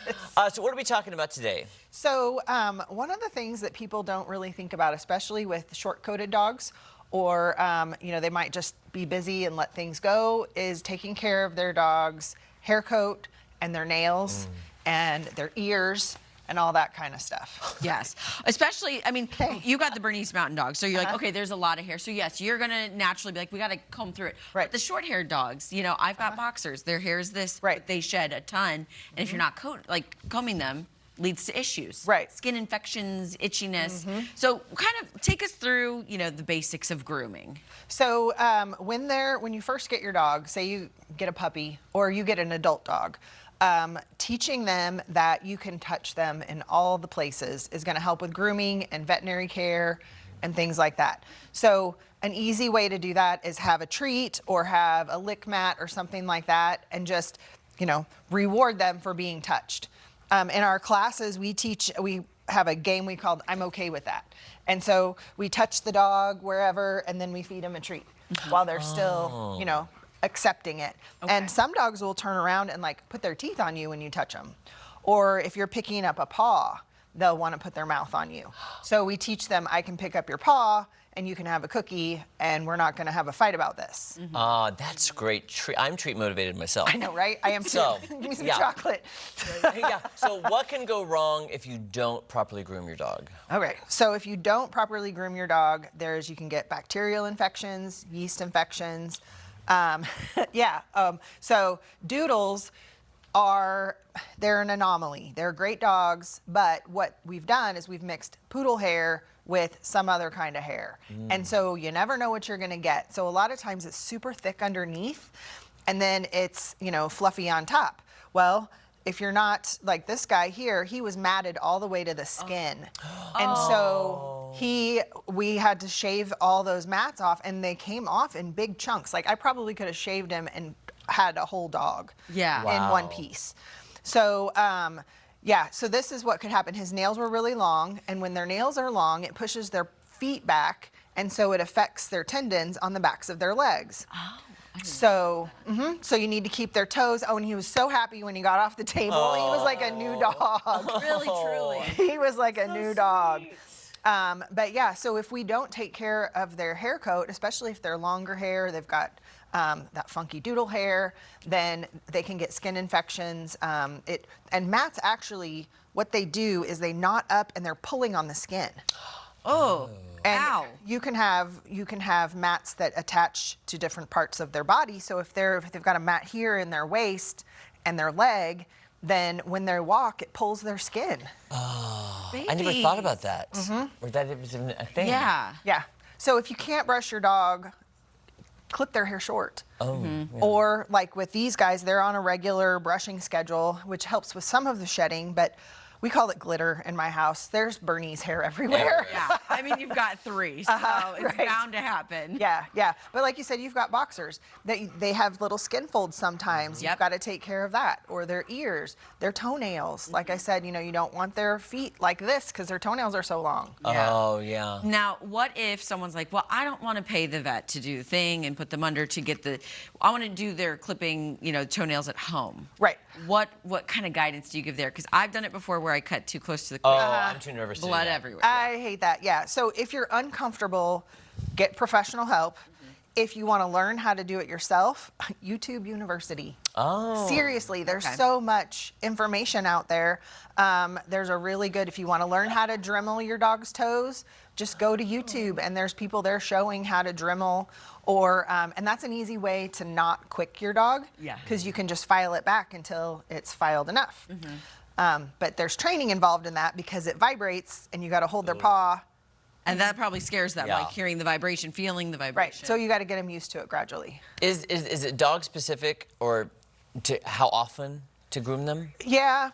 So what are we talking about today? So one of the things that people don't really think about, especially with short-coated dogs, or they might just be busy and let things go, is taking care of their dog's hair coat and their nails and their ears and all that kind of stuff. Yes, especially, I mean, you got the Bernese Mountain Dog, so you're like, okay, there's a lot of hair. So yes, you're gonna naturally be like, we gotta comb through it. Right. But the short-haired dogs, I've got boxers. Their hair is this, right? They shed a ton, and if you're not combing them, leads to issues. Right. Skin infections, itchiness. So kind of take us through, the basics of grooming. So when you first get your dog, say you get a puppy or you get an adult dog, teaching them that you can touch them in all the places is going to help with grooming and veterinary care and things like that. So an easy way to do that is have a treat or have a lick mat or something like that, and just, reward them for being touched. In our classes, we have a game we called I'm Okay With That. And so we touch the dog wherever, and then we feed them a treat while they're still, accepting it. Okay. And some dogs will turn around and put their teeth on you when you touch them. Or if you're picking up a paw, they'll want to put their mouth on you. So we teach them, I can pick up your paw and you can have a cookie and we're not going to have a fight about this. That's great. I'm treat motivated myself. I know, right? I am too. So, Give me some yeah. chocolate. Yeah. So what can go wrong if you don't properly groom your dog? Okay, so if you don't properly groom your dog, you can get bacterial infections, yeast infections. So doodles they're an anomaly. They're great dogs, but what we've done is we've mixed poodle hair with some other kind of hair. And so you never know what you're gonna get. So a lot of times it's super thick underneath and then it's, fluffy on top. Well, if you're not like this guy here, he was matted all the way to the skin. And so we had to shave all those mats off and they came off in big chunks. Like I probably could have shaved him and had a whole dog in one piece. So, so this is what could happen. His nails were really long, and when their nails are long, it pushes their feet back, and so it affects their tendons on the backs of their legs. So you need to keep their toes. Oh, and he was so happy when he got off the table. He was like a new dog. Really, truly. He was like a new dog. So if we don't take care of their hair coat, especially if they're longer hair, they've got that funky doodle hair, then they can get skin infections. And mats actually, what they do is they knot up and they're pulling on the skin. Oh, and ow. You can have mats that attach to different parts of their body. So if they've got a mat here in their waist and their leg, then when they walk, it pulls their skin. Oh, I never thought about that. Or that it was a thing. Yeah. So if you can't brush your dog, clip their hair short. Or like with these guys, they're on a regular brushing schedule, which helps with some of the shedding, but we call it glitter in my house. There's Bernie's hair everywhere. Yeah, I mean, you've got 3, so it's bound to happen. Yeah. But like you said, you've got boxers. They have little skin folds sometimes. You've got to take care of that. Or their ears, their toenails. Like I said, you don't want their feet like this because their toenails are so long. Oh, yeah. Now, what if someone's like, well, I don't want to pay the vet to do the thing and put them under to get I want to do their clipping, toenails at home. Right. What kind of guidance do you give there? Because I've done it before where I cut too close to the I'm too nervous to do blood that. everywhere. I hate that, yeah. So if you're uncomfortable, get professional help. If you want to learn how to do it yourself, YouTube University. Oh. Seriously, there's so much information out there. There's a really good, if you want to learn how to Dremel your dog's toes, just go to YouTube and there's people there showing how to Dremel and that's an easy way to not quick your dog. Yeah. Because you can just file it back until it's filed enough. But there's training involved in that because it vibrates and you got to hold their paw. And that probably scares them, like hearing the vibration, feeling the vibration. Right. So you got to get them used to it gradually. Is it dog specific or to how often to groom them? Yeah.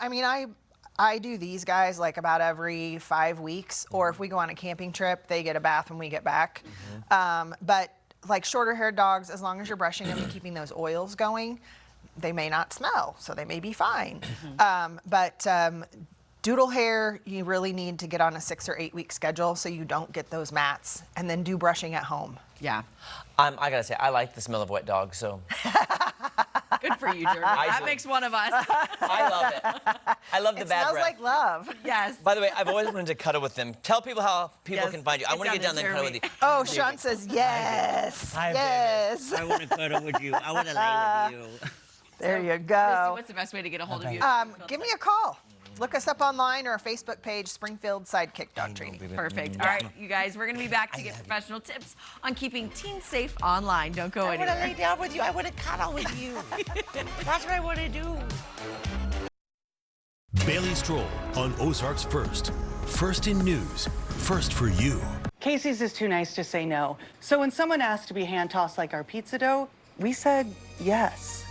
I mean, I do these guys like about every 5 weeks, or if we go on a camping trip, they get a bath when we get back. But like shorter haired dogs, as long as you're brushing them and keeping those oils going, they may not smell, so they may be fine. But doodle hair, you really need to get on a 6 or 8 week schedule so you don't get those mats, and then do brushing at home. Yeah. I gotta say, I like the smell of wet dogs, so. Good for you, Jordan. That makes one of us. I love it. I love the bad It smells breath. like love. Yes. By the way, I've always wanted to cuddle with them. Tell people how people can find you. I want to get down there and cuddle with you. Oh, Sean says yes. Hi, yes. I want to cuddle with you. I want to lay with you. There you Christy, go. what's the best way to get a hold of you? Give me a call. Look us up online or our Facebook page, Springfield Sidekick Dog Training. Perfect. All right, you guys, we're going to be back to get professional tips on keeping teens safe online. Don't go I want anywhere. to lay down with you. I want to cuddle with you. That's what I want to do. Bailey Stroll on Ozarks First. First in news. First for you. Casey's is too nice to say no. So when someone asked to be hand-tossed like our pizza dough, we said yes.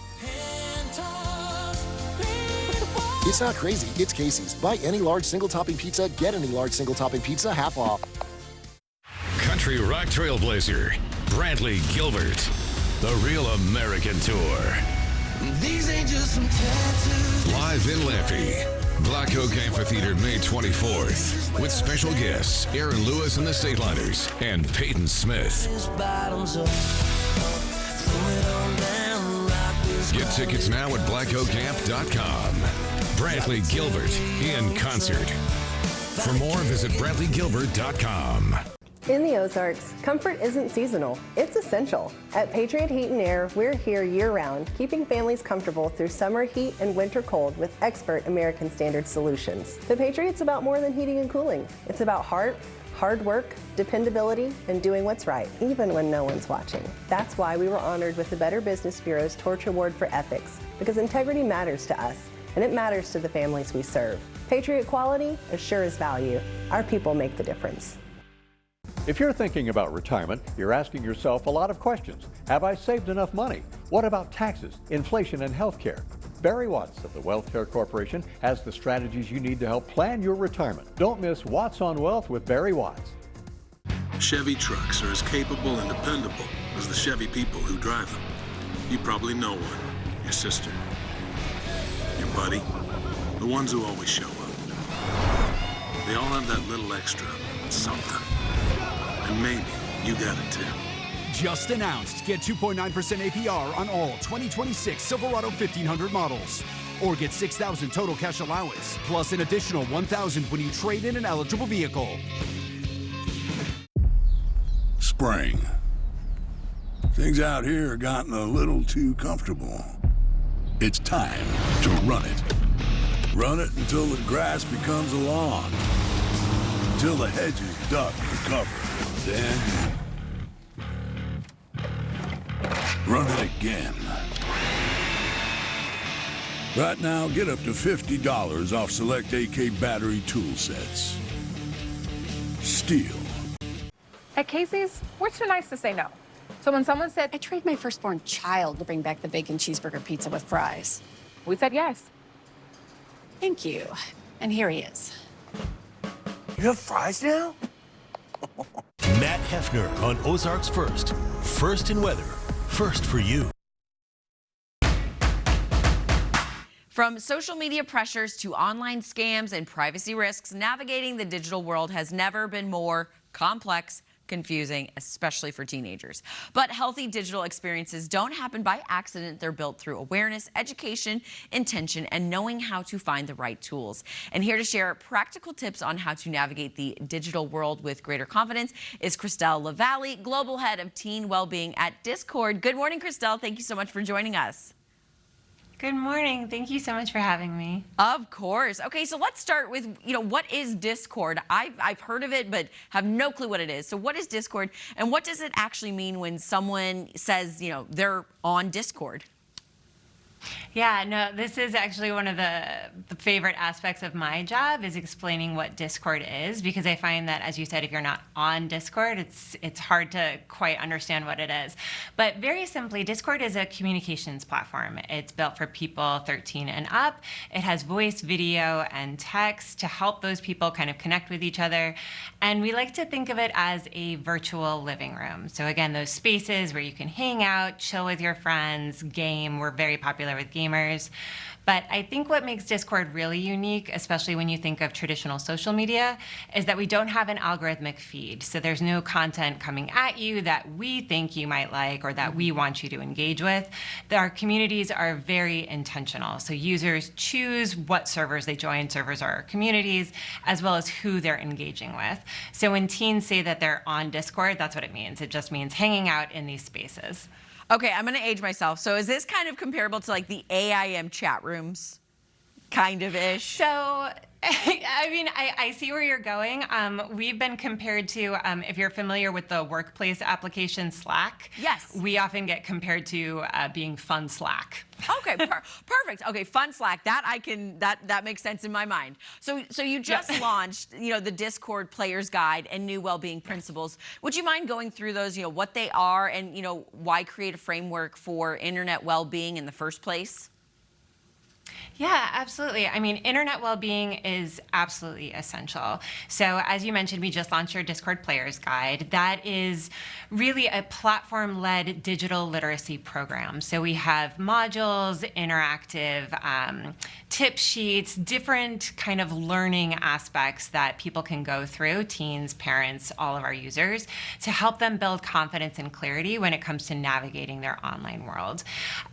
It's not crazy, it's Casey's. Buy any large single-topping pizza, get any large single-topping pizza half off. Country rock trailblazer, Brantley Gilbert. The Real American Tour. These ain't just some tattoos. Live in Lampy. Black Oak Amphitheater, May 24th. With special guests, Aaron Lewis and the Stateliners, and Peyton Smith. Get tickets now at blackoakamp.com. Brantley Gilbert in concert. For more, visit BrantleyGilbert.com. In the Ozarks, comfort isn't seasonal, it's essential. At Patriot Heat and Air, we're here year-round, keeping families comfortable through summer heat and winter cold with expert American Standard solutions. The Patriot's about more than heating and cooling. It's about heart, hard work, dependability, and doing what's right, even when no one's watching. That's why we were honored with the Better Business Bureau's Torch Award for Ethics, because integrity matters to us, and it matters to the families we serve. Patriot quality as sure as value. Our people make the difference. If you're thinking about retirement, you're asking yourself a lot of questions. Have I saved enough money? What about taxes, inflation, and health care? Barry Watts of the Wealth Care Corporation has the strategies you need to help plan your retirement. Don't miss Watts on Wealth with Barry Watts. Chevy trucks are as capable and dependable as the Chevy people who drive them. You probably know one. Your sister. Your buddy. The ones who always show up. They all have that little extra something. And maybe you got it too. Just announced. Get 2.9% APR on all 2026 Silverado 1500 models. Or get $6,000 total cash allowance, plus an additional $1,000 when you trade in an eligible vehicle. Spring. Things out here have gotten a little too comfortable. It's time to run it. Run it until the grass becomes a lawn. Until the hedges duck for cover. Then run it again. Right now, get up to $50 off select AK battery tool sets. Steel. At Casey's, we're too nice to say no. So when someone said, I trade my firstborn child to bring back the bacon cheeseburger pizza with fries, we said yes. Thank you. And here he is. You have fries now? Matt Hefner on Ozarks First. First in weather, first for you. From social media pressures to online scams and privacy risks, navigating the digital world has never been more complex, confusing, especially for teenagers. But healthy digital experiences don't happen by accident. They're built through awareness, education, intention, and knowing how to find the right tools. And here to share practical tips on how to navigate the digital world with greater confidence is Christelle LaValle, Global Head of Teen Wellbeing at Discord. Good morning, Christelle. Thank you so much for joining us. Good morning. Thank you so much for having me. Of course. Okay, so let's start with, what is Discord? I've heard of it, but have no clue what it is. So what is Discord, and what does it actually mean when someone says, they're on Discord? Yeah, no, this is actually one of the favorite aspects of my job is explaining what Discord is, because I find that, as you said, if you're not on Discord, it's hard to quite understand what it is. But very simply, Discord is a communications platform. It's built for people 13 and up. It has voice, video, and text to help those people kind of connect with each other. And we like to think of it as a virtual living room. So again, those spaces where you can hang out, chill with your friends, game. We're very popular with gamers. But I think what makes Discord really unique, especially when you think of traditional social media, is that we don't have an algorithmic feed. So there's no content coming at you that we think you might like or that we want you to engage with. Our communities are very intentional. So users choose what servers they join. Servers are our communities, as well as who they're engaging with. So when teens say that they're on Discord, that's what it means. It just means hanging out in these spaces. Okay, I'm going to age myself. So is this kind of comparable to like the AIM chat rooms? Kind of ish? So, I mean, I see where you're going. We've been compared to, if you're familiar with the workplace application Slack. Yes. We often get compared to being fun Slack. Okay, perfect. Okay, fun Slack. That makes sense in my mind. So you just launched, the Discord Player's Guide and new Wellbeing Principles. Would you mind going through those, what they are and, why create a framework for internet well-being in the first place? Yeah, absolutely. I mean, internet well-being is absolutely essential. So as you mentioned, we just launched our Discord Player's Guide. That is really a platform-led digital literacy program. So we have modules, interactive tip sheets, different kind of learning aspects that people can go through, teens, parents, all of our users, to help them build confidence and clarity when it comes to navigating their online world.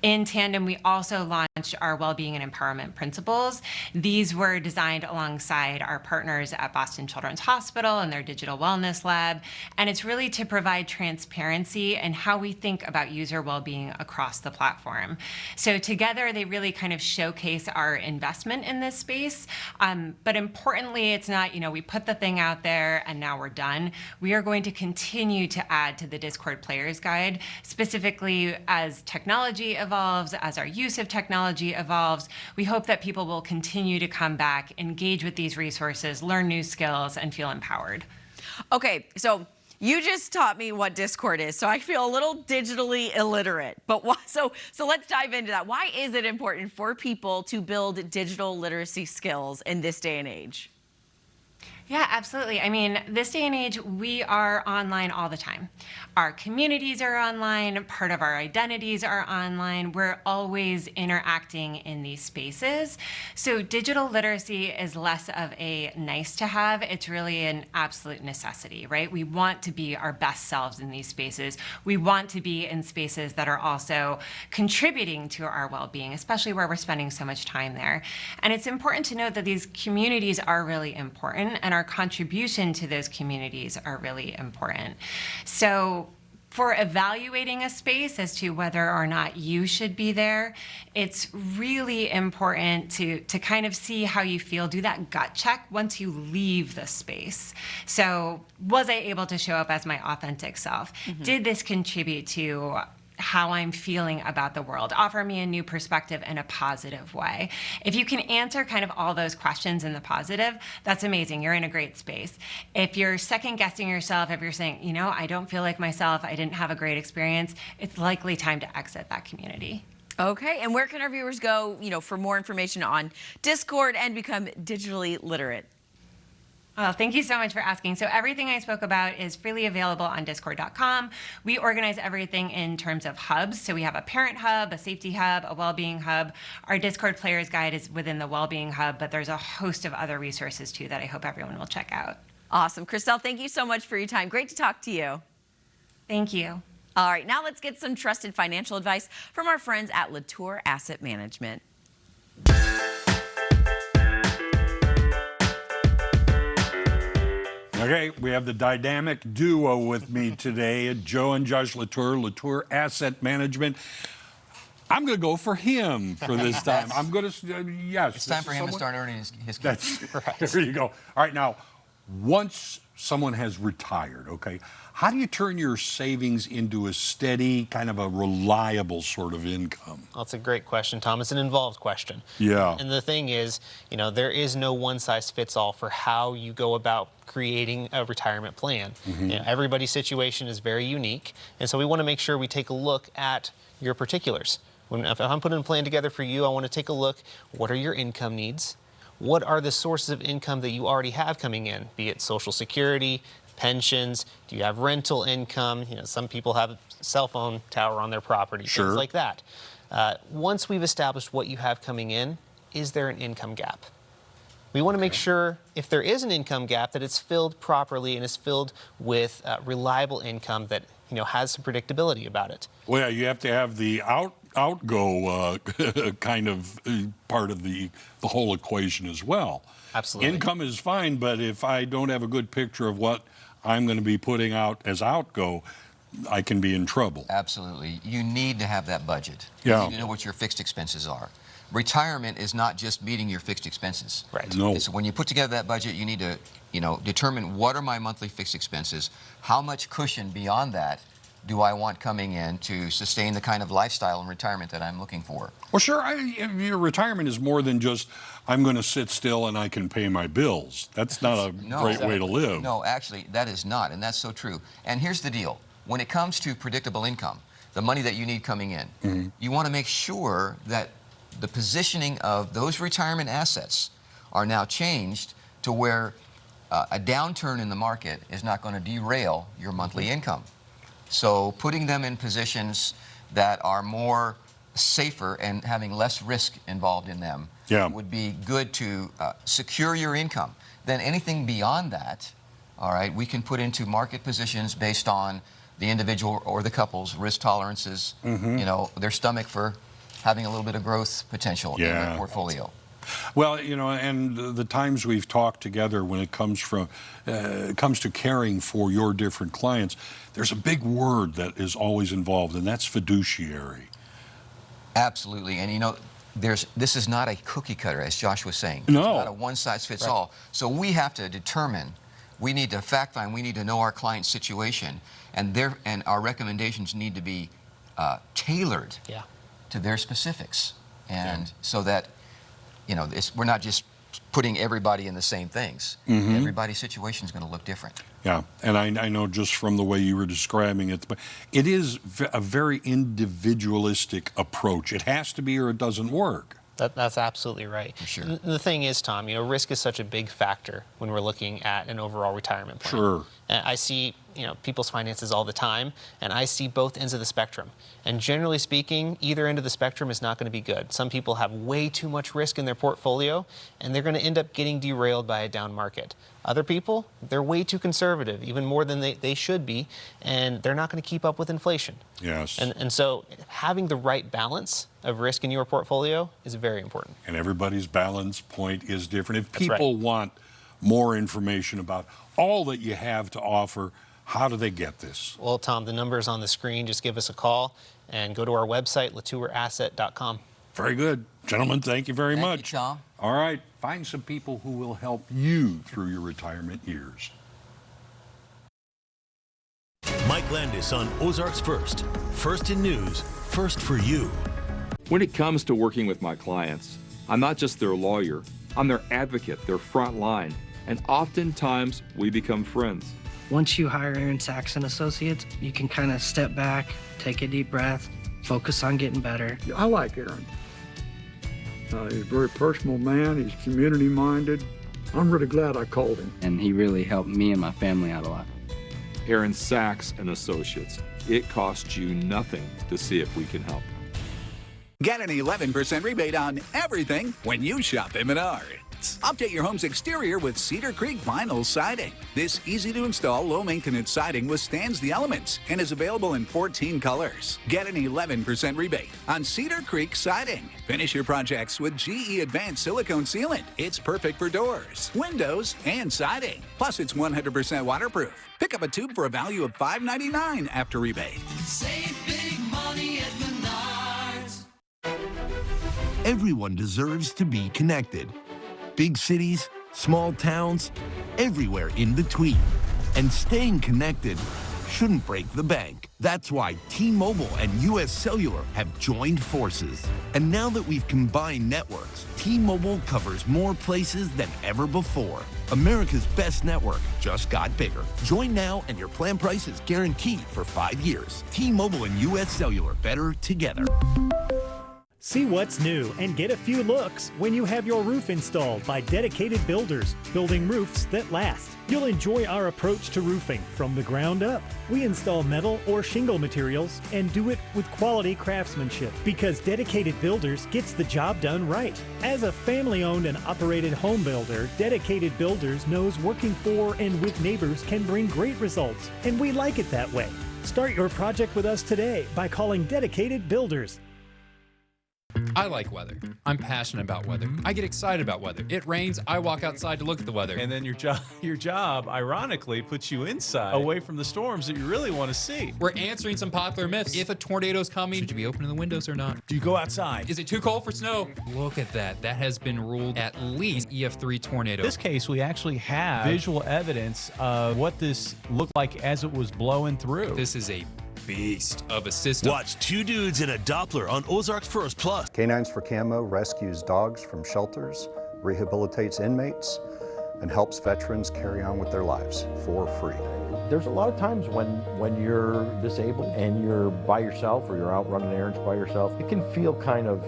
In tandem, we also launched our well-being and empowerment principles. These were designed alongside our partners at Boston Children's Hospital and their digital wellness lab. And it's really to provide transparency in how we think about user well-being across the platform. So together, they really kind of showcase our investment in this space. But importantly, it's not, we put the thing out there and now we're done. We are going to continue to add to the Discord Players Guide, specifically as technology evolves, as our use of technology evolves. We hope that people will continue to come back, engage with these resources, learn new skills, and feel empowered. Okay, so you just taught me what Discord is, so I feel a little digitally illiterate. But so let's dive into that. Why is it important for people to build digital literacy skills in this day and age? Yeah, absolutely. I mean, this day and age, we are online all the time. Our communities are online, part of our identities are online. We're always interacting in these spaces. So digital literacy is less of a nice to have. It's really an absolute necessity, right? We want to be our best selves in these spaces. We want to be in spaces that are also contributing to our well-being, especially where we're spending so much time there. And it's important to note that these communities are really important, and our contribution to those communities are really important. So for evaluating a space as to whether or not you should be there, it's really important to kind of see how you feel, do that gut check once you leave the space. So was I able to show up as my authentic self? Mm-hmm. Did this contribute to how I'm feeling about the world? Offer me a new perspective in a positive way. If you can answer kind of all those questions in the positive, that's amazing. You're in a great space. If you're second guessing yourself, if you're saying, I don't feel like myself, I didn't have a great experience, it's likely time to exit that community. Okay, and where can our viewers go, for more information on Discord and become digitally literate? Well, thank you so much for asking. So everything I spoke about is freely available on discord.com. We organize everything in terms of hubs. So we have a parent hub, a safety hub, a well-being hub. Our Discord Players Guide is within the well-being hub, but there's a host of other resources too that I hope everyone will check out. Awesome. Christelle, thank you so much for your time. Great to talk to you. Thank you. All right, now let's get some trusted financial advice from our friends at Latour Asset Management. Okay, we have the dynamic duo with me today, Joe and Josh Latour, Latour Asset Management. I'm going to go for him for this time. I'm going to, yes. It's time for him to start earning his That's right. There you go. All right, now, once someone has retired, okay, how do you turn your savings into a steady, kind of a reliable sort of income? Well, that's a great question, Tom. It's an involved question. Yeah. And the thing is, there is no one-size-fits-all for how you go about creating a retirement plan. Mm-hmm. Everybody's situation is very unique, and so we want to make sure we take a look at your particulars. If I'm putting a plan together for you, I want to take a look, what are your income needs? What are the sources of income that you already have coming in, be it Social Security, pensions, do you have rental income? Some people have a cell phone tower on their property, sure. Things like that. Once we've established what you have coming in, is there an income gap? We want to make sure if there is an income gap that it's filled properly and is filled with reliable income that has some predictability about it. Well, yeah, you have to have the outgo kind of part of the whole equation as well. Absolutely. Income is fine, but if I don't have a good picture of what I'm going to be putting out as outgo, I can be in trouble. Absolutely. You need to have that budget. Yeah. You need to know what your fixed expenses are. Retirement is not just meeting your fixed expenses. Right. No. So when you put together that budget, you need to, determine what are my monthly fixed expenses, how much cushion beyond that do I want coming in to sustain the kind of lifestyle and retirement that I'm looking for? Well, sure, your retirement is more than just, I'm going to sit still and I can pay my bills. That's not a great way to live. No, actually, that is not, and that's so true. And here's the deal. When it comes to predictable income, the money that you need coming in, mm-hmm. you want to make sure that the positioning of those retirement assets are now changed to where a downturn in the market is not going to derail your monthly income. So putting them in positions that are more safer and having less risk involved in them would be good to secure your income. Then anything beyond that, all right, we can put into market positions based on the individual or the couple's risk tolerances, mm-hmm. their stomach for having a little bit of growth potential in Yeah. their portfolio. Well, you know, and the times we've talked together when it comes to caring for your different clients, there's a big word that is always involved, and that's fiduciary. Absolutely, and you know, this is not a cookie cutter, as Josh was saying. No. It's not a one-size-fits-all. So we have to determine, we need to fact find, we need to know our client's situation, and our recommendations need to be tailored to their specifics, and so that, you know, we're not just putting everybody in the same things. Mhm. Everybody's situation is going to look different. Yeah, and I know just from the way you were describing it, but it is a very individualistic approach. It has to be or it doesn't work. That's absolutely right. For sure. The thing is, Tom, you know, risk is such a big factor when we're looking at an overall retirement plan. Sure. And I see, you know, people's finances all the time, and I see both ends of the spectrum. And generally speaking, either end of the spectrum is not going to be good. Some people have way too much risk in their portfolio, and they're going to end up getting derailed by a down market. Other people, they're way too conservative, even more than they should be, and they're not going to keep up with inflation. Yes. And so having the right balance of risk in your portfolio is very important. And everybody's balance point is different. If That's right. people want more information about all that you have to offer, how do they get this? Well, Tom, the number's on the screen. Just give us a call and go to our website, latourasset.com. Very good. Gentlemen, thank you very much. Thank you, Tom. All right, find some people who will help you through your retirement years. Mike Landis on Ozarks First. First in news, first for you. When it comes to working with my clients, I'm not just their lawyer, I'm their advocate, their front line, and oftentimes we become friends. Once you hire Aaron Sachs and Associates, you can kind of step back, take a deep breath, focus on getting better. I like Aaron. He's a very personal man. He's community-minded. I'm really glad I called him. And he really helped me and my family out a lot. Aaron Sachs and Associates. It costs you nothing to see if we can help. Get an 11% rebate on everything when you shop at Menards. Update your home's exterior with Cedar Creek vinyl siding. This easy-to-install, low-maintenance siding withstands the elements and is available in 14 colors. Get an 11% rebate on Cedar Creek siding. Finish your projects with GE Advanced Silicone Sealant. It's perfect for doors, windows, and siding. Plus, it's 100% waterproof. Pick up a tube for a value of $5.99 after rebate. Save big money at Menards. Everyone deserves to be connected. Big cities, small towns, everywhere in between. And staying connected shouldn't break the bank. That's why T-Mobile and US Cellular have joined forces. And now that we've combined networks, T-Mobile covers more places than ever before. America's best network just got bigger. Join now and your plan price is guaranteed for 5 years. T-Mobile and US Cellular, better together. See what's new and get a few looks when you have your roof installed by dedicated builders, building roofs that last. You'll enjoy our approach to roofing from the ground up. We install metal or shingle materials and do it with quality craftsmanship because Dedicated Builders gets the job done right. As a family-owned and operated home builder, Dedicated Builders knows working for and with neighbors can bring great results, and we like it that way. Start your project with us today by calling Dedicated Builders. I like weather. I'm passionate about weather. I get excited about weather. It rains, I walk outside to look at the weather. And then your job, ironically, puts you inside, away from the storms that you really want to see. We're answering some popular myths. If a tornado's coming, should you be opening the windows or not? Do you go outside? Is it too cold for snow? Look at that. That has been ruled at least EF3 tornado. In this case, we actually have visual evidence of what this looked like as it was blowing through. This is a beast of a system. Watch Two Dudes in a Doppler on Ozarks First Plus. Canines for Camo rescues dogs from shelters, rehabilitates inmates, and helps veterans carry on with their lives for free. There's a lot of times when you're disabled and you're by yourself or you're out running errands by yourself, it can feel kind of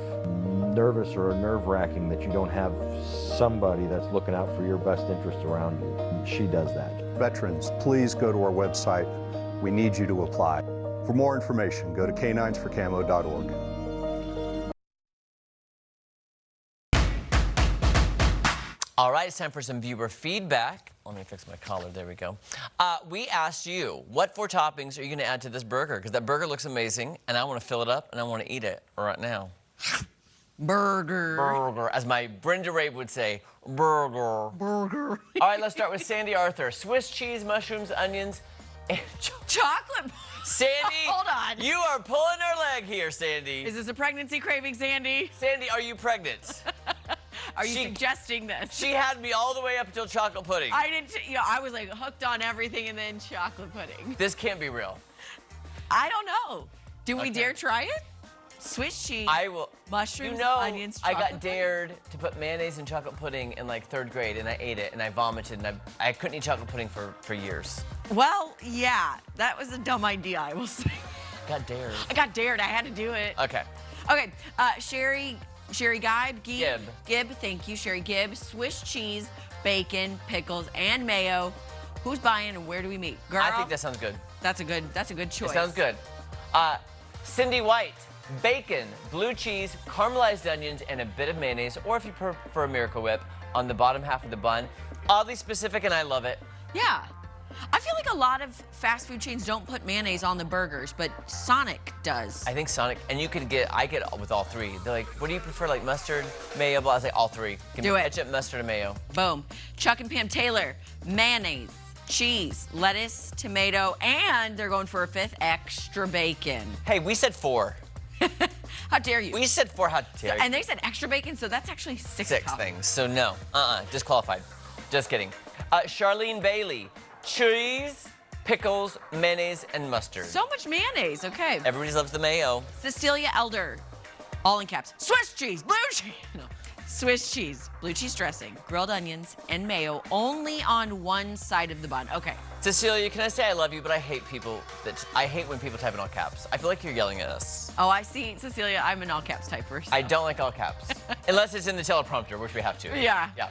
nervous or nerve-wracking that you don't have somebody that's looking out for your best interest around you. She does that. Veterans, please go to our website. We need you to apply. For more information, go to caninesforcamo.org. All right, it's time for some viewer feedback. Let me fix my collar. There we go. We asked you, what 4 toppings are you going to add to this burger? Because that burger looks amazing, and I want to fill it up, and I want to eat it right now. Burger. Burger, as my Brenda Rabe would say, burger. Burger. All right, let's start with Sandy Arthur. Swiss cheese, mushrooms, onions, and chocolate. Sandy, hold on. You are pulling her leg here, Sandy. Is this a pregnancy craving, Sandy? Sandy, are you pregnant? Are you suggesting this? She had me all the way up until chocolate pudding. I didn't, I was like hooked on everything and then chocolate pudding. This can't be real. I don't know. Do we Okay. dare try it? Swiss cheese. I will. Mushrooms, You know, onions, I chocolate got dared to put mayonnaise in chocolate pudding in like 3rd grade, and I ate it, and I vomited, and I couldn't eat chocolate pudding for years. Well, yeah, that was a dumb idea, I will say. Got dared. I got dared. I had to do it. Okay. Okay, Sherry Gibb, thank you, Sherry Gibb. Swiss cheese, bacon, pickles, and mayo. Who's buying and where do we meet? Girl, I think that sounds good. that's a good choice. It sounds good. Cindy White, bacon, blue cheese, caramelized onions, and a bit of mayonnaise, or if you prefer a Miracle Whip, on the bottom half of the bun. Oddly specific, and I love it. Yeah. I feel like a lot of fast food chains don't put mayonnaise on the burgers, but Sonic does. I think Sonic, and I get with all 3. They're like, what do you prefer, like mustard, mayo, blah? I say all 3. Give Do me it. ketchup, mustard, and mayo. Boom. Chuck and Pam Taylor, mayonnaise, cheese, lettuce, tomato, and they're going for a 5th, extra bacon. Hey, we said 4. How dare you? We said 4, how dare you? And they said extra bacon, so that's actually 6 6 toppings. things, so no. Disqualified. Just kidding. Charlene Bailey, cheese, pickles, mayonnaise, and mustard. So much mayonnaise, okay. Everybody loves the mayo. Cecilia Elder, all in caps. Swiss cheese, blue cheese. No. Swiss cheese, blue cheese dressing, grilled onions, and mayo only on one side of the bun. Okay. Cecilia, can I say I love you, but I hate I hate when people type in all caps. I feel like you're yelling at us. Oh, I see. Cecilia, I'm an all caps typer. So. I don't like all caps. Unless it's in the teleprompter, which we have to. Yeah. Yeah.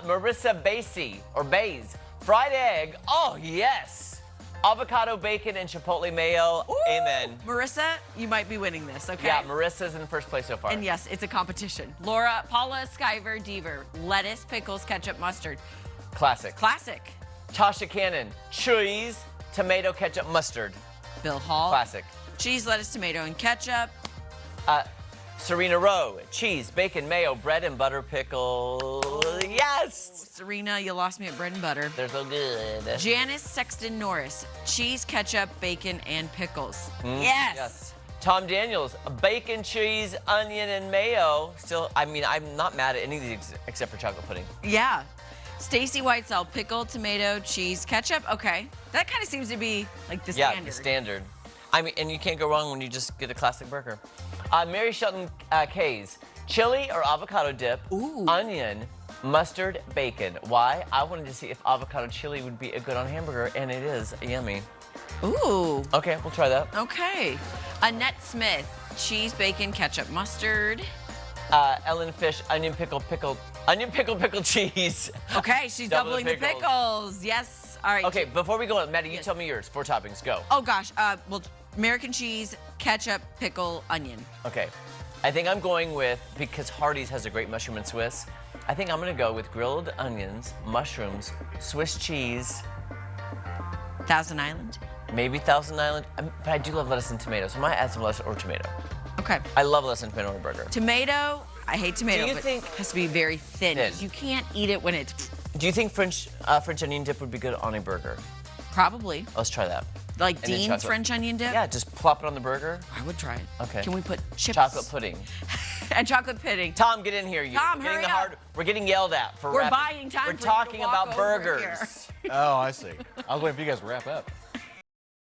Marissa Bays, fried egg. Oh, yes. Avocado, bacon, and chipotle mayo. Ooh, Amen. Marissa, you might be winning this, okay? Yeah, Marissa's in first place so far. And yes, it's a competition. Paula Skyver Deaver, lettuce, pickles, ketchup, mustard. Classic. Classic. Tasha Cannon, cheese, tomato, ketchup, mustard. Bill Hall. Classic. Cheese, lettuce, tomato, and ketchup. Serena Rowe, cheese, bacon, mayo, bread and butter, pickle. Yes! Serena, you lost me at bread and butter. They're so good. Janice Sexton Norris, cheese, ketchup, bacon, and pickles. Mm, Yes. Tom Daniels, bacon, cheese, onion, and mayo. Still, I'm not mad at any of these except for chocolate pudding. Yeah. Stacy Whitesell, pickle, tomato, cheese, ketchup. Okay. That kind of seems to be like the standard. Yeah, the standard. And you can't go wrong when you just get a classic burger. Mary Shelton Kays, chili or avocado dip, onion, mustard, bacon. Why? I wanted to see if avocado chili would be a good on hamburger, and it is. Yummy. Ooh. Okay, we'll try that. Okay. Annette Smith, cheese, bacon, ketchup, mustard. Ellen Fish, onion, pickle, cheese. Okay, she's doubling the pickles. Yes. All right. Okay, before we go on, Maddie, you tell me yours. 4 toppings, go. Oh gosh. Well, American cheese, ketchup, pickle, onion. Okay. I think I'm going with, because Hardee's has a great mushroom and Swiss, I think I'm gonna go with grilled onions, mushrooms, Swiss cheese. Thousand Island. Maybe Thousand Island, but I do love lettuce and tomato, so I might add some lettuce or tomato. Okay. I love lettuce and tomato on a burger. Tomato, I hate tomato, Do you but think- it has to be very thin. You can't eat it when it's... Do you think French onion dip would be good on a burger? Probably. Let's try that. Like And then Dean's chocolate- French onion dip? Yeah, just plop it on the burger. I would try it. Okay. Can we put chips? Chocolate pudding. And chocolate pudding. Tom, get in here. Tom, hurry up. We're getting yelled at for We're rapping. buying time We're for you to talking walk about over burgers. Oh, I see. I was waiting for you guys to wrap up.